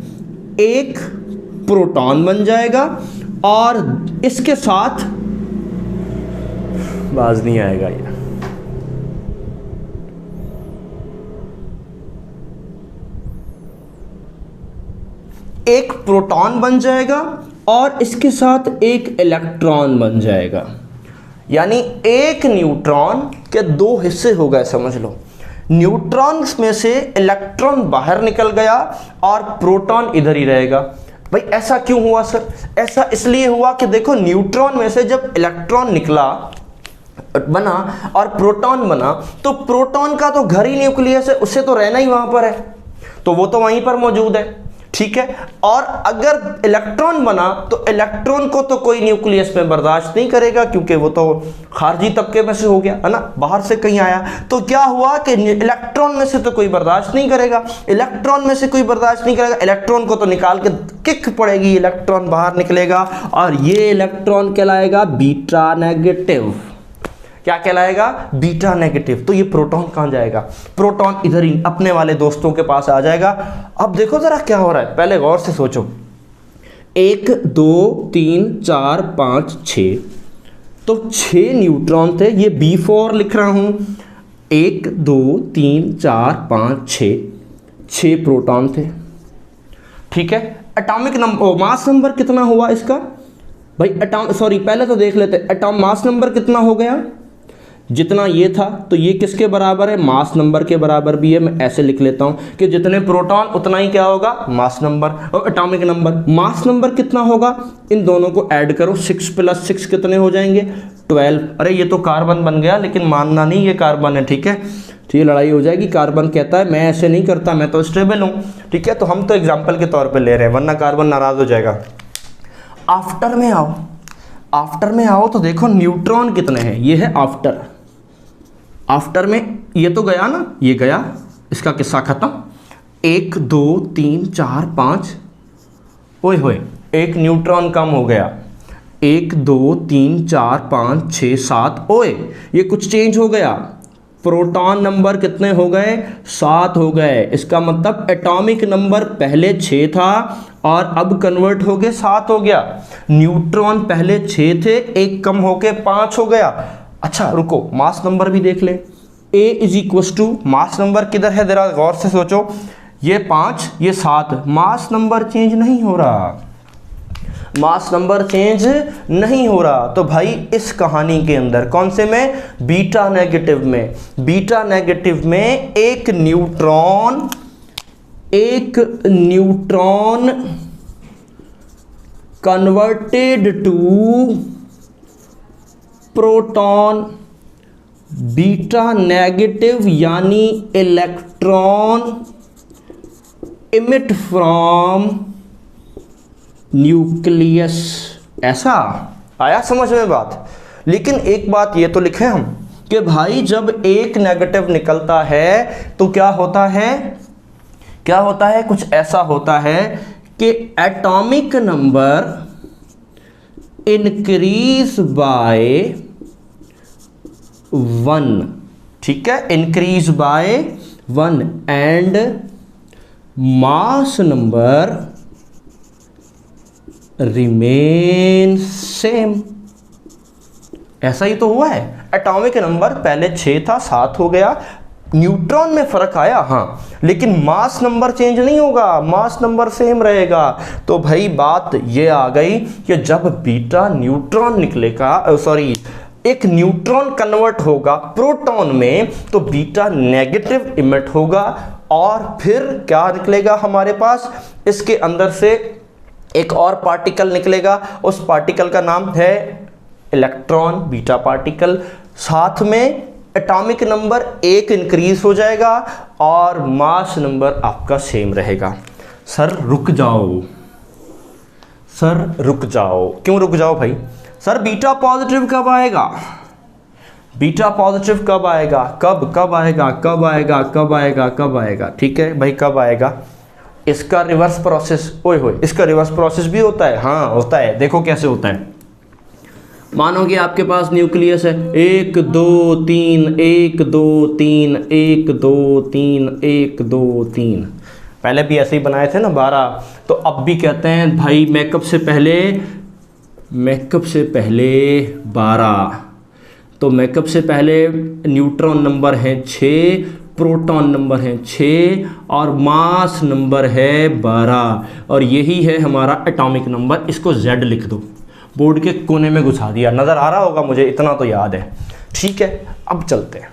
एक प्रोटॉन बन जाएगा और इसके साथ, बाज नहीं आएगा ये, एक प्रोटॉन बन जाएगा और इसके साथ एक इलेक्ट्रॉन बन जाएगा। यानी एक न्यूट्रॉन के 2 हिस्से हो गए, समझ लो। न्यूट्रॉन्स में से इलेक्ट्रॉन बाहर निकल गया और प्रोटॉन इधर ही रहेगा। भाई ऐसा क्यों हुआ सर? ऐसा इसलिए हुआ कि देखो, न्यूट्रॉन में से जब इलेक्ट्रॉन निकला, बना और प्रोटॉन बना, तो प्रोटॉन का तो घर ही न्यूक्लियस है, उससे तो रहना ही वहां पर है, तो वो तो वहीं पर मौजूद है। ठीक है। और अगर इलेक्ट्रॉन बना तो इलेक्ट्रॉन को तो कोई न्यूक्लियस में बर्दाश्त नहीं करेगा, क्योंकि वो तो खारजी तबके में से हो गया है ना, बाहर से कहीं आया। तो क्या हुआ कि इलेक्ट्रॉन में से तो कोई बर्दाश्त नहीं करेगा, इलेक्ट्रॉन में से कोई बर्दाश्त नहीं करेगा, इलेक्ट्रॉन को तो निकाल के किक पड़ेगी, इलेक्ट्रॉन बाहर निकलेगा और ये इलेक्ट्रॉन कहलाएगा बीटा नेगेटिव। क्या कहलाएगा? Beta negative. तो ये प्रोटॉन कहाँ जाएगा? प्रोटॉन इधर ही अपने वाले दोस्तों के पास आ जाएगा। अब देखो जरा क्या हो रहा है, पहले गौर से सोचो। 1 2 3 4 5 6, तो 6 न्यूट्रॉन थे, ये B4 लिख रहा हूं। 1 2 3 4 5 6 प्रोटॉन थे, ठीक है। एटॉमिक नंबर, मास नंबर कितना हुआ इसका भाई? पहले तो देख लेते, मास नंबर कितना हो गया? जितना ये था, तो ये किसके बराबर है? मास नंबर के बराबर भी है। मैं ऐसे लिख लेता हूं कि जितने प्रोटॉन उतना ही क्या होगा? Mass number. और एटॉमिक नंबर, मास नंबर कितना होगा? इन दोनों को ऐड करो, 6 + 6 कितने हो जाएंगे? 12। अरे ये तो कार्बन बन गया, लेकिन मानना नहीं ये कार्बन है, ठीक है। तो ये लड़ाई हो जाएगी। कार्बन कहता है मैं ऐसे नहीं करता, मैं तो स्टेबल हूं, ठीक है। तो हम तो एग्जाम्पल के तौर पर ले रहे हैं, वरना कार्बन नाराज हो जाएगा। आफ्टर में आओ, आफ्टर में आओ तो देखो न्यूट्रॉन कितने हैं। ये है आफ्टर। आफ्टर में ये तो गया ना, ये गया, इसका किस्सा खत्म। 1 2 3 4 5, ओए होए, 1 न्यूट्रॉन कम हो गया। 1 2 3 4 5 6 7, ओए ये कुछ चेंज हो गया। प्रोटॉन नंबर कितने हो गए? 7 हो गए। इसका मतलब एटॉमिक नंबर पहले 6 था और अब कन्वर्ट हो गए 7 हो गया। न्यूट्रॉन पहले 6 थे, एक कम होके 5 हो गया। अच्छा रुको, मास नंबर भी देख ले। A = मास नंबर किधर है, जरा गौर से सोचो। ये 5, ये 7, मास नंबर चेंज नहीं हो रहा, मास नंबर चेंज नहीं हो रहा। तो भाई इस कहानी के अंदर कौन से में? बीटा नेगेटिव में। बीटा नेगेटिव में एक neutron converted to proton. Beta negative यानी इलेक्ट्रॉन इमिट फ्रॉम न्यूक्लियस। ऐसा आया समझ में बात? लेकिन एक बात ये तो लिखे हम कि भाई जब एक नेगेटिव निकलता है तो क्या होता है? क्या होता है? कुछ ऐसा होता है कि एटॉमिक नंबर इंक्रीज बाय 1, ठीक है, increase by 1 and mass number remain same. ऐसा ही तो हुआ है। एटॉमिक नंबर पहले 6 था, 7 हो गया। न्यूट्रॉन में फर्क आया, हाँ, लेकिन मास नंबर चेंज नहीं होगा, मास नंबर सेम रहेगा। तो भाई बात ये आ गई कि जब बीटा न्यूट्रॉन निकलेगा, एक न्यूट्रॉन कन्वर्ट होगा प्रोटॉन में, तो बीटा नेगेटिव इमिट होगा और फिर क्या निकलेगा हमारे पास? इसके अंदर से एक और पार्टिकल निकलेगा, उस पार्टिकल का नाम है इलेक्ट्रॉन, बीटा पार्टिकल। साथ में एटॉमिक नंबर 1 इंक्रीज हो जाएगा और मास नंबर आपका सेम रहेगा। सर रुक जाओ, सर रुक जाओ। क्यों रुक जाओ भाई? सर बीटा पॉजिटिव कब आएगा? बीटा पॉजिटिव कब आएगा? कब आएगा? कब आएगा? कब आएगा? कब आएगा? ठीक है भाई, कब आएगा? इसका रिवर्स प्रोसेस, ओए होए, इसका रिवर्स प्रोसेस भी होता है। हाँ होता है, देखो कैसे होता है। मानो कि आपके पास न्यूक्लियस है, 1 2 3 1 2 3 1 2 3 1 2 3, पहले भी ऐसे ही बनाए थे ना 12। तो अब भी कहते हैं भाई मेकअप से पहले 12। तो मेकअप से पहले न्यूट्रॉन नंबर है 6, प्रोटॉन नंबर है 6 और मास नंबर है 12, और यही है हमारा एटॉमिक नंबर। इसको Z लिख दो, बोर्ड के कोने में घुसा दिया, नज़र आ रहा होगा मुझे, इतना तो याद है। ठीक है, अब चलते हैं।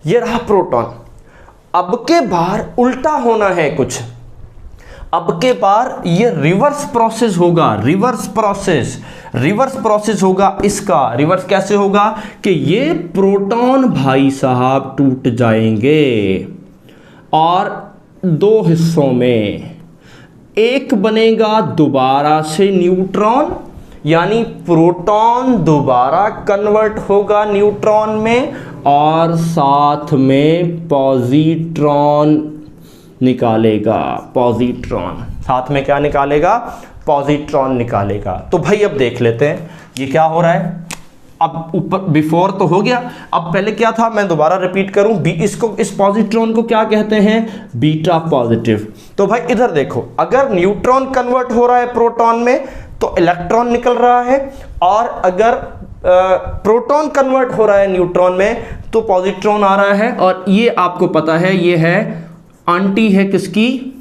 ये रहा प्रोटॉन। अब के बार उल्टा होना है कुछ, अब के बार ये रिवर्स प्रोसेस होगा। रिवर्स प्रोसेस होगा इसका। रिवर्स कैसे होगा कि ये प्रोटॉन भाई साहब टूट जाएंगे और 2 हिस्सों में। एक बनेगा दोबारा से न्यूट्रॉन, यानी प्रोटॉन दोबारा कन्वर्ट होगा न्यूट्रॉन में और साथ में पॉजिट्रॉन निकालेगा। पॉजिट्रॉन साथ में क्या निकालेगा? पॉजिट्रॉन निकालेगा। तो भाई अब देख लेते हैं ये क्या हो रहा है। अब ऊपर बिफोर तो हो गया, अब पहले क्या था मैं दोबारा रिपीट करूं, इस पॉजिट्रॉन को क्या कहते हैं? Beta positive. तो भाई इधर देखो, अगर न्यूट्रॉन कन्वर्ट हो रहा है प्रोटॉन में तो इलेक्ट्रॉन निकल रहा है, और अगर प्रोटॉन कन्वर्ट हो रहा है न्यूट्रॉन में तो पॉजिट्रॉन आ रहा है। और ये आपको पता है ये है आंटी है किसकी?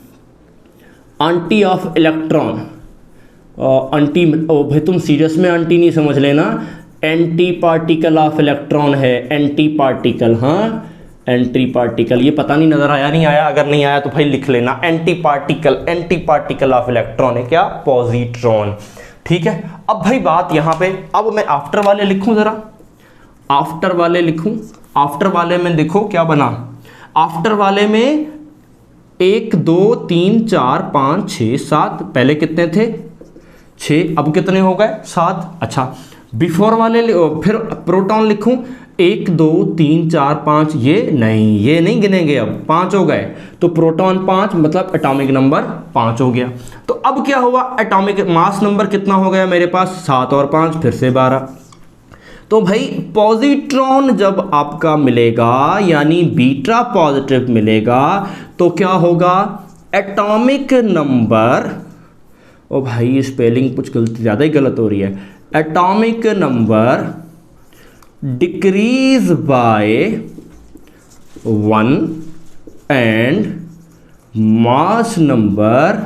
Aunty of electron. आंटी ओ भाई तुम सीरियस में आंटी नहीं समझ लेना, एंटी पार्टिकल ऑफ इलेक्ट्रॉन है, एंटी पार्टिकल। हाँ एंटी पार्टिकल, ये पता नहीं नजर आया नहीं आया, अगर नहीं आया तो भाई लिख लेना, एंटी पार्टिकल ऑफ इलेक्ट्रॉन है क्या? पॉजिट्रॉन। ठीक है, अब भाई बात यहां पे, अब मैं आफ्टर वाले लिखूं, जरा आफ्टर वाले लिखूं। आफ्टर वाले में देखो क्या बना, आफ्टर वाले में 1 2 3 4 5 6 7, पहले कितने थे? 6, अब कितने हो गए? 7। अच्छा बिफोर वाले फिर प्रोटॉन लिखूं, 1 2 3 4 5, ये नहीं गिनेंगे, अब 5 हो गए तो प्रोटॉन 5 मतलब एटॉमिक नंबर 5 हो गया। तो अब क्या हुआ? एटॉमिक मास नंबर कितना हो गया मेरे पास? 7 और 5 फिर से 12। तो भाई पॉजिट्रॉन जब आपका मिलेगा यानी बीटा पॉजिटिव मिलेगा तो क्या होगा? एटॉमिक नंबर, ओ भाई स्पेलिंग कुछ गलती ज़्यादा ही गलत हो रही है, atomic number decrease by 1 and mass number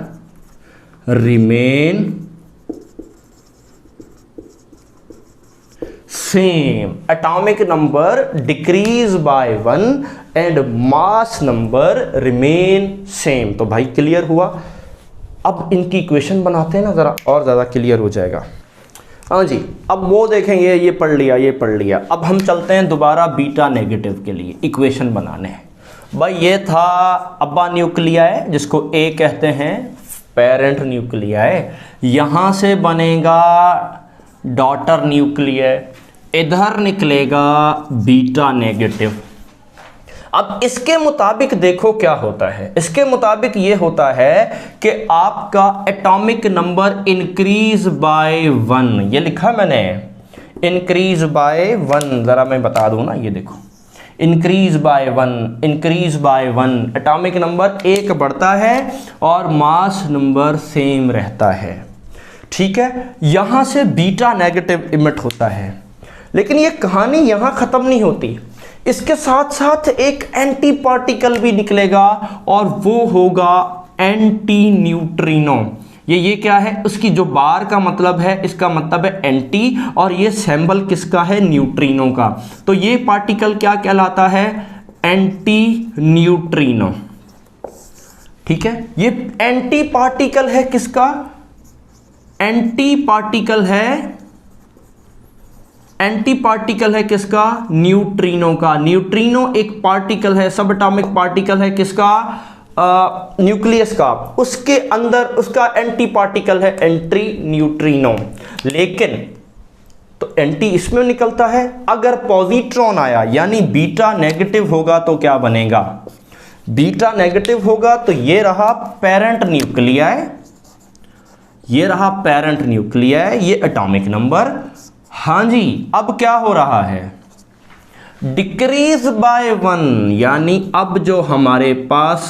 remain same. Atomic number decrease by 1 and mass number remain same. तो भाई क्लियर हुआ। अब इनकी इक्वेशन बनाते हैं ना, ज़रा और ज़्यादा क्लियर हो जाएगा। हाँ जी, अब वो देखेंगे, ये पढ़ लिया। अब हम चलते हैं दोबारा बीटा नेगेटिव के लिए इक्वेशन बनाने। भाई ये था अब्बा न्यूक्लियाई, जिसको ए कहते हैं, पेरेंट न्यूक्लियाई। यहाँ से बनेगा डॉटर न्यूक्लियाई, इधर निकलेगा बीटा नेगेटिव। अब इसके मुताबिक देखो क्या होता है। इसके मुताबिक ये होता है कि आपका एटॉमिक नंबर इंक्रीज बाय 1, ये लिखा मैंने इंक्रीज बाय 1, ज़रा मैं बता दूं ना, ये देखो इंक्रीज बाय 1 एटॉमिक नंबर 1 बढ़ता है और मास नंबर सेम रहता है। ठीक है, यहाँ से बीटा नेगेटिव इमिट होता है। लेकिन ये कहानी यहाँ ख़त्म नहीं होती, इसके साथ साथ एक एंटी पार्टिकल भी निकलेगा और वो होगा एंटी न्यूट्रिनो। ये क्या है? उसकी जो बार का मतलब है, इसका मतलब है एंटी, और ये सिंबल किसका है? न्यूट्रिनो का। तो ये पार्टिकल क्या कहलाता है? Anti neutrino. ठीक है, ये एंटी पार्टिकल है किसका? एंटी पार्टिकल है किसका? न्यूट्रिनो का। न्यूट्रिनो एक पार्टिकल है, सब एटॉमिक पार्टिकल है किसका? न्यूक्लियस का। उसके अंदर उसका एंटी पार्टिकल है एंटी न्यूट्रिनो। लेकिन तो एंटी इसमें निकलता है, अगर पॉजिट्रॉन आया यानी बीटा नेगेटिव होगा तो क्या बनेगा? बीटा नेगेटिव होगा तो ये रहा पेरेंट न्यूक्लियाई, ये एटॉमिक नंबर। हाँ जी, अब क्या हो रहा है? डिक्रीज बाय 1, यानी अब जो हमारे पास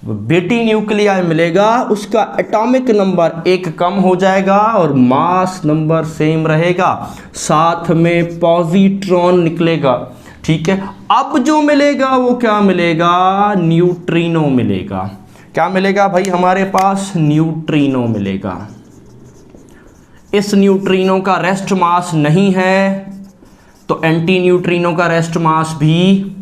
बेटी न्यूक्लियाई मिलेगा उसका एटॉमिक नंबर 1 कम हो जाएगा और मास नंबर सेम रहेगा, साथ में पॉजिट्रॉन निकलेगा। ठीक है, अब जो मिलेगा वो क्या मिलेगा? न्यूट्रिनो मिलेगा। क्या मिलेगा भाई? हमारे पास न्यूट्रिनो मिलेगा। इस न्यूट्रिनो का रेस्ट मास नहीं है तो एंटी न्यूट्रिनो का रेस्ट मास भी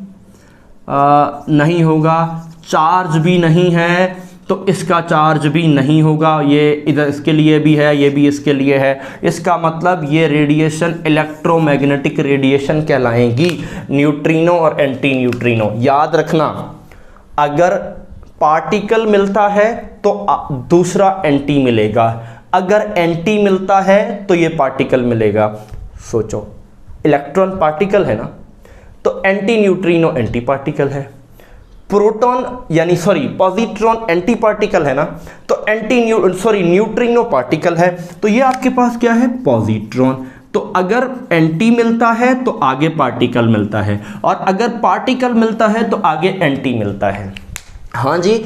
नहीं होगा, चार्ज भी नहीं है तो इसका चार्ज भी नहीं होगा। ये इधर इसके लिए भी है, ये भी इसके लिए है। इसका मतलब ये रेडिएशन इलेक्ट्रोमैग्नेटिक रेडिएशन कहलाएंगी, न्यूट्रिनो और एंटी न्यूट्रिनो। याद रखना, अगर पार्टिकल मिलता है तो दूसरा एंटी मिलेगा, अगर एंटी मिलता है तो ये पार्टिकल मिलेगा। सोचो, इलेक्ट्रॉन पार्टिकल है ना, तो एंटी न्यूट्रिनो एंटी पार्टिकल है, प्रोटॉन यानी पॉजिट्रॉन एंटी पार्टिकल है ना, तो न्यूट्रिनो पार्टिकल है। तो ये आपके पास क्या है, पॉजिट्रॉन। तो अगर एंटी मिलता है तो आगे पार्टिकल मिलता है, और अगर पार्टिकल मिलता है तो आगे एंटी मिलता है। हाँ जी,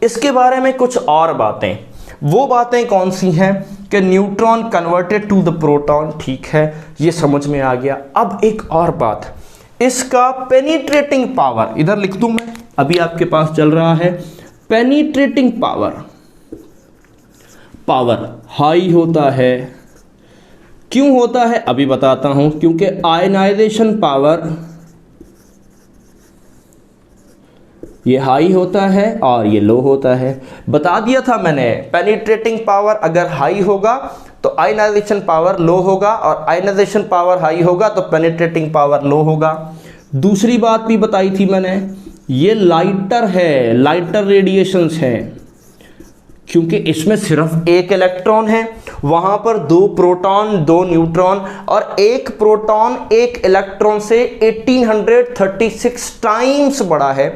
इसके बारे में कुछ और बातें, वो बातें कौन सी हैं कि neutron converted to the proton, ठीक है, ये समझ में आ गया। अब एक और बात, इसका पेनिट्रेटिंग पावर, इधर लिख दूं मैं, अभी आपके पास चल रहा है पेनिट्रेटिंग पावर हाई होता है। क्यों होता है अभी बताता हूं, क्योंकि आयनाइजेशन पावर ये हाई होता है और ये लो होता है। बता दिया था मैंने, पेनिट्रेटिंग पावर अगर हाई होगा तो आयनाइजेशन पावर लो होगा, और आयनाइजेशन पावर हाई होगा तो पेनिट्रेटिंग पावर लो होगा। दूसरी बात भी बताई थी मैंने, ये लाइटर है, लाइटर रेडिएशंस हैं, क्योंकि इसमें सिर्फ एक इलेक्ट्रॉन है, वहां पर 2 प्रोटॉन 2 न्यूट्रॉन, और एक प्रोटॉन एक इलेक्ट्रॉन से 1836 टाइम्स बड़ा है।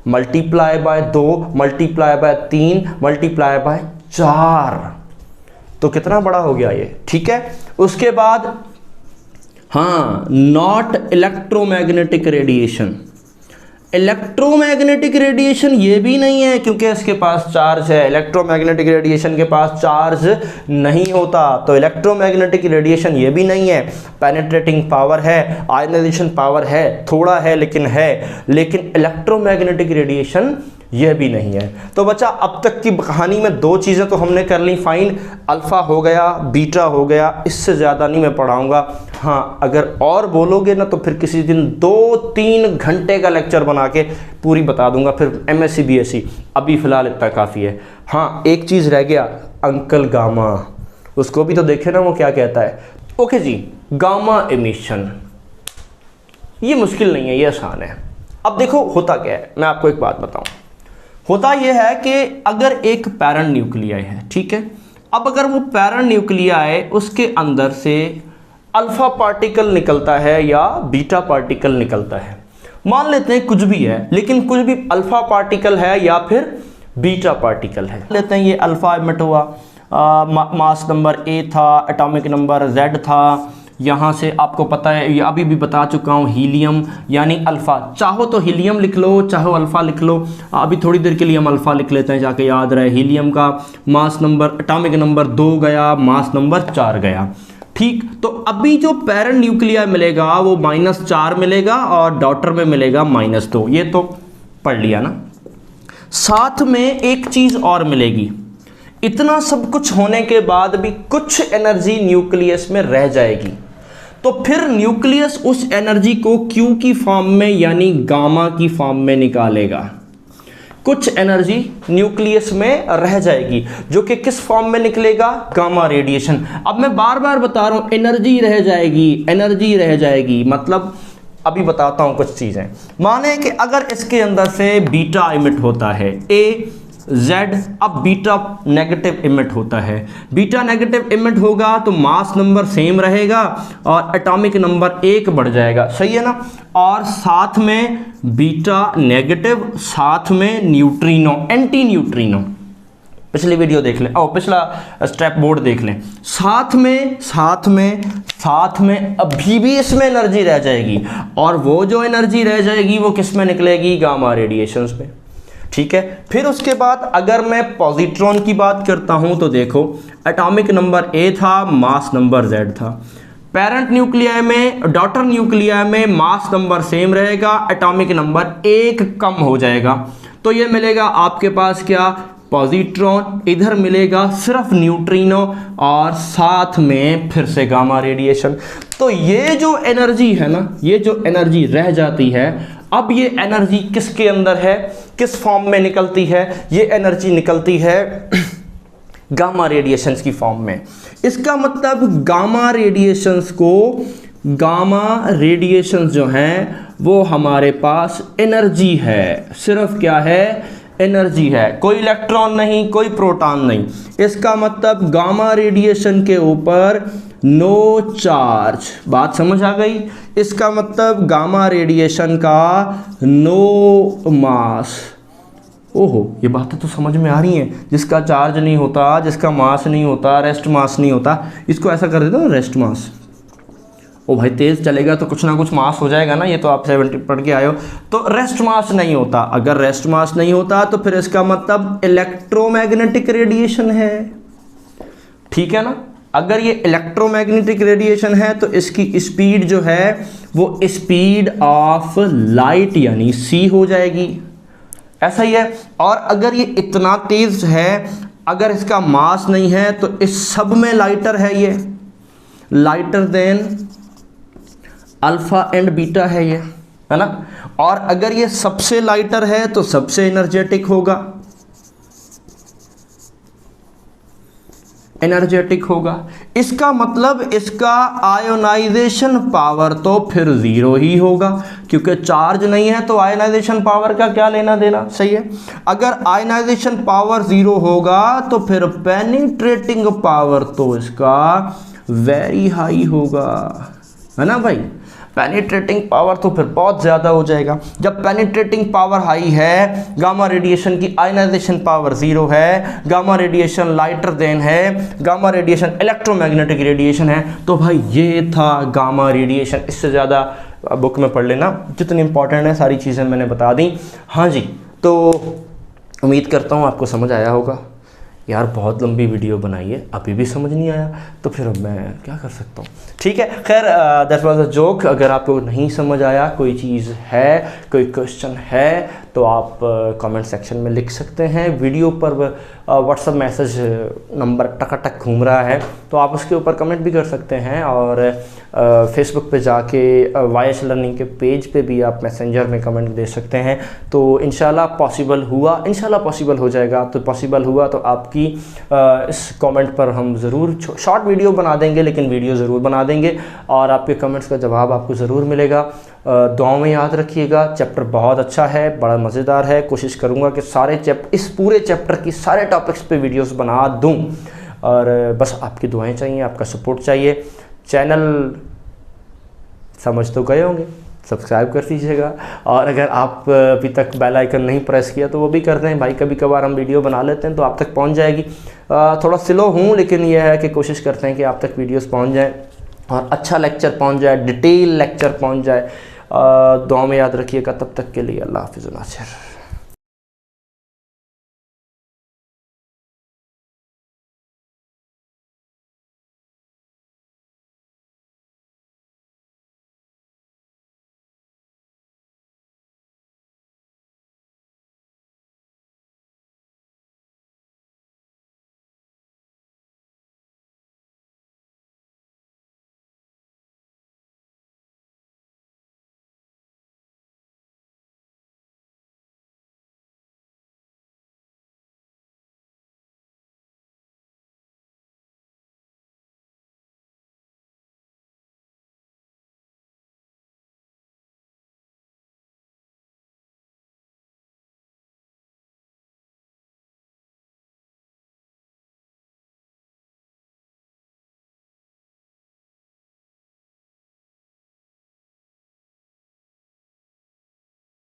Multiply by 2 multiply by 3 multiply by 4, तो कितना बड़ा हो गया ये, ठीक है। उसके बाद हाँ, not electromagnetic radiation, electromagnetic radiation ये भी नहीं है, क्योंकि इसके पास चार्ज है। इलेक्ट्रोमैग्नेटिक रेडिएशन के पास चार्ज नहीं होता, तो इलेक्ट्रोमैग्नेटिक रेडिएशन ये भी नहीं है। पेनिट्रेटिंग पावर है, आयनाइजेशन पावर है, थोड़ा है लेकिन इलेक्ट्रोमैग्नेटिक रेडिएशन यह भी नहीं है। तो बच्चा, अब तक की कहानी में 2 चीज़ें तो हमने कर ली फाइन, अल्फ़ा हो गया, बीटा हो गया, इससे ज़्यादा नहीं मैं पढ़ाऊँगा। हाँ, अगर और बोलोगे ना तो फिर किसी दिन 2-3 घंटे का लेक्चर बना के पूरी बता दूंगा, फिर एमएससी बीएससी। अभी फ़िलहाल इतना काफ़ी है। हाँ, एक चीज़ रह गया, अंकल गामा, उसको भी तो देखे ना वो क्या कहता है। ओके जी, गामा एमिशन, ये मुश्किल नहीं है, ये आसान है। अब देखो होता क्या है, मैं आपको एक बात बताऊँ। होता यह है कि अगर एक पैरेंट न्यूक्लियाई है, ठीक है, अब अगर वो पैरेंट न्यूक्लियाई उसके अंदर से अल्फा पार्टिकल निकलता है या बीटा पार्टिकल निकलता है, मान लेते हैं कुछ भी है, लेकिन कुछ भी अल्फा पार्टिकल है या फिर बीटा पार्टिकल है, लेते हैं ये अल्फा एमिट हुआ, मास नंबर ए था, एटॉमिक नंबर Z था, यहाँ से आपको पता है, ये अभी भी बता चुका हूँ, हीलियम यानी अल्फ़ा, चाहो तो हीलियम लिख लो, चाहो अल्फ़ा लिख लो। अभी थोड़ी देर के लिए हम अल्फ़ा लिख लेते हैं जाके याद रहे। हीलियम का मास नंबर, एटॉमिक नंबर 2 गया, मास नंबर 4 गया, ठीक। तो अभी जो पैरेंट न्यूक्लिया मिलेगा वो -4 मिलेगा और डॉटर में मिलेगा -2, ये तो पढ़ लिया ना। साथ में एक चीज़ और मिलेगी, इतना सब कुछ होने के बाद भी कुछ एनर्जी न्यूक्लियस में रह जाएगी, तो फिर न्यूक्लियस उस एनर्जी को Q की फॉर्म में यानी गामा की फॉर्म में निकालेगा। कुछ एनर्जी न्यूक्लियस में रह जाएगी, जो कि किस फॉर्म में निकलेगा, गामा रेडिएशन। अब मैं बार बार बता रहा हूं, एनर्जी रह जाएगी, एनर्जी रह जाएगी, मतलब अभी बताता हूं कुछ चीजें। माने कि अगर इसके अंदर से बीटा इमिट होता है, ए Z, अब बीटा नेगेटिव इमिट होता है, बीटा नेगेटिव इमिट होगा तो मास नंबर सेम रहेगा और एटॉमिक नंबर 1 बढ़ जाएगा, सही है ना। और साथ में बीटा नेगेटिव, साथ में न्यूट्रिनो, एंटी न्यूट्रिनो, पिछली वीडियो देख लें, पिछला स्टेप बोर्ड देख लें। साथ में अभी भी इसमें एनर्जी रह जाएगी, और वो जो एनर्जी रह जाएगी वो किस में निकलेगी, गामा रेडिएशंस में, ठीक है। फिर उसके बाद अगर मैं पॉजिट्रॉन की बात करता हूं तो देखो, एटॉमिक नंबर A था, मास नंबर Z था। पेरेंट न्यूक्लियाई में, डॉटर न्यूक्लियाई में मास नंबर सेम रहेगा, एटॉमिक नंबर 1 कम हो जाएगा, तो ये मिलेगा आपके पास क्या, पॉजिट्रॉन। इधर मिलेगा सिर्फ न्यूट्रिनो और साथ में फिर से गामा रेडिएशन। तो ये जो एनर्जी है ना, ये जो एनर्जी रह जाती है, अब ये एनर्जी किसके अंदर है, किस फॉर्म में निकलती है, ये एनर्जी निकलती है गामा रेडिएशंस की फॉर्म में। इसका मतलब गामा रेडिएशंस जो हैं वो हमारे पास एनर्जी है, सिर्फ क्या है, एनर्जी है, कोई इलेक्ट्रॉन नहीं, कोई प्रोटॉन नहीं। इसका मतलब गामा रेडिएशन के ऊपर नो चार्ज। बात समझ आ गई? इसका मतलब गामा रेडिएशन का नो मास। ओहो, ये बातें तो समझ में आ रही हैं। जिसका चार्ज नहीं होता, जिसका मास नहीं होता, रेस्ट मास नहीं होता, इसको ऐसा कर देता हूँ रेस्ट मास। ओ भाई, तेज़ चलेगा तो कुछ ना कुछ मास हो जाएगा ना, ये तो आप 70 पढ़ के आए हो। तो रेस्ट मास नहीं होता। अगर रेस्ट मास नहीं होता तो फिर इसका मतलब इलेक्ट्रोमैग्नेटिक रेडिएशन है, ठीक है ना। अगर ये इलेक्ट्रोमैग्नेटिक रेडिएशन है तो इसकी स्पीड जो है वो स्पीड ऑफ लाइट यानी c हो जाएगी, ऐसा ही है। और अगर ये इतना तेज है, अगर इसका मास नहीं है तो इस सब में लाइटर है, ये lighter than alpha and beta है ये, है ना। और अगर ये सबसे लाइटर है तो सबसे एनर्जेटिक होगा, एनर्जेटिक होगा। इसका मतलब इसका आयोनाइजेशन पावर तो फिर जीरो ही होगा, क्योंकि चार्ज नहीं है तो आयोनाइजेशन पावर का क्या लेना देना, सही है। अगर आयोनाइजेशन पावर जीरो होगा तो फिर पेनिट्रेटिंग पावर तो इसका वेरी हाई होगा, है ना भाई। पेनिट्रेटिंग पावर तो फिर बहुत ज़्यादा हो जाएगा। जब पेनिट्रेटिंग पावर हाई है, गामा रेडिएशन की आयनाइजेशन पावर ज़ीरो है, गामा रेडिएशन लाइटर देन है, गामा रेडिएशन इलेक्ट्रोमैग्नेटिक रेडिएशन है, तो भाई ये था गामा रेडिएशन। इससे ज़्यादा बुक में पढ़ लेना, जितनी इंपॉर्टेंट है सारी चीज़ें मैंने बता दी। हाँ जी, तो उम्मीद करता हूँ आपको समझ आया होगा। यार बहुत लंबी वीडियो बनाई है, अभी भी समझ नहीं आया तो फिर अब मैं क्या कर सकता हूँ। ठीक है, खैर दैट वाज अ जोक। अगर आपको नहीं समझ आया, कोई चीज़ है, कोई क्वेश्चन है, तो आप कमेंट सेक्शन में लिख सकते हैं। वीडियो पर व्हाट्सअप मैसेज नंबर टकाटक घूम रहा है, तो आप उसके ऊपर कमेंट भी कर सकते हैं। और फेसबुक पे जाके वायस लर्निंग के पेज पे भी आप मैसेंजर में कमेंट दे सकते हैं। तो इंशाल्लाह पॉसिबल हुआ, इंशाल्लाह पॉसिबल हो जाएगा। तो पॉसिबल हुआ तो आपकी इस कमेंट पर हम ज़रूर शॉर्ट वीडियो बना देंगे, लेकिन वीडियो ज़रूर बना देंगे और आपके कमेंट्स का जवाब आपको ज़रूर मिलेगा। दुआओं में याद रखिएगा। चैप्टर बहुत अच्छा है, बड़ा मज़ेदार है। कोशिश करूँगा कि इस पूरे चैप्टर की सारे टॉपिक्स पे वीडियोस बना दूँ, और बस आपकी दुआएं चाहिए, आपका सपोर्ट चाहिए। चैनल समझ तो गए होंगे, सब्सक्राइब कर दीजिएगा। और अगर आप अभी तक बेल आइकन नहीं प्रेस किया तो वो भी कर दें भाई। कभी कभार हम वीडियो बना लेते हैं तो आप तक पहुंच जाएगी। थोड़ा स्लो हूँ, लेकिन यह है कि कोशिश करते हैं कि आप तक वीडियोस पहुंच जाए और अच्छा लेक्चर पहुंच जाए, डिटेल लेक्चर पहुंच जाए। दुआ में याद रखिएगा। तब तक के लिए अल्लाह हाफ़िज़।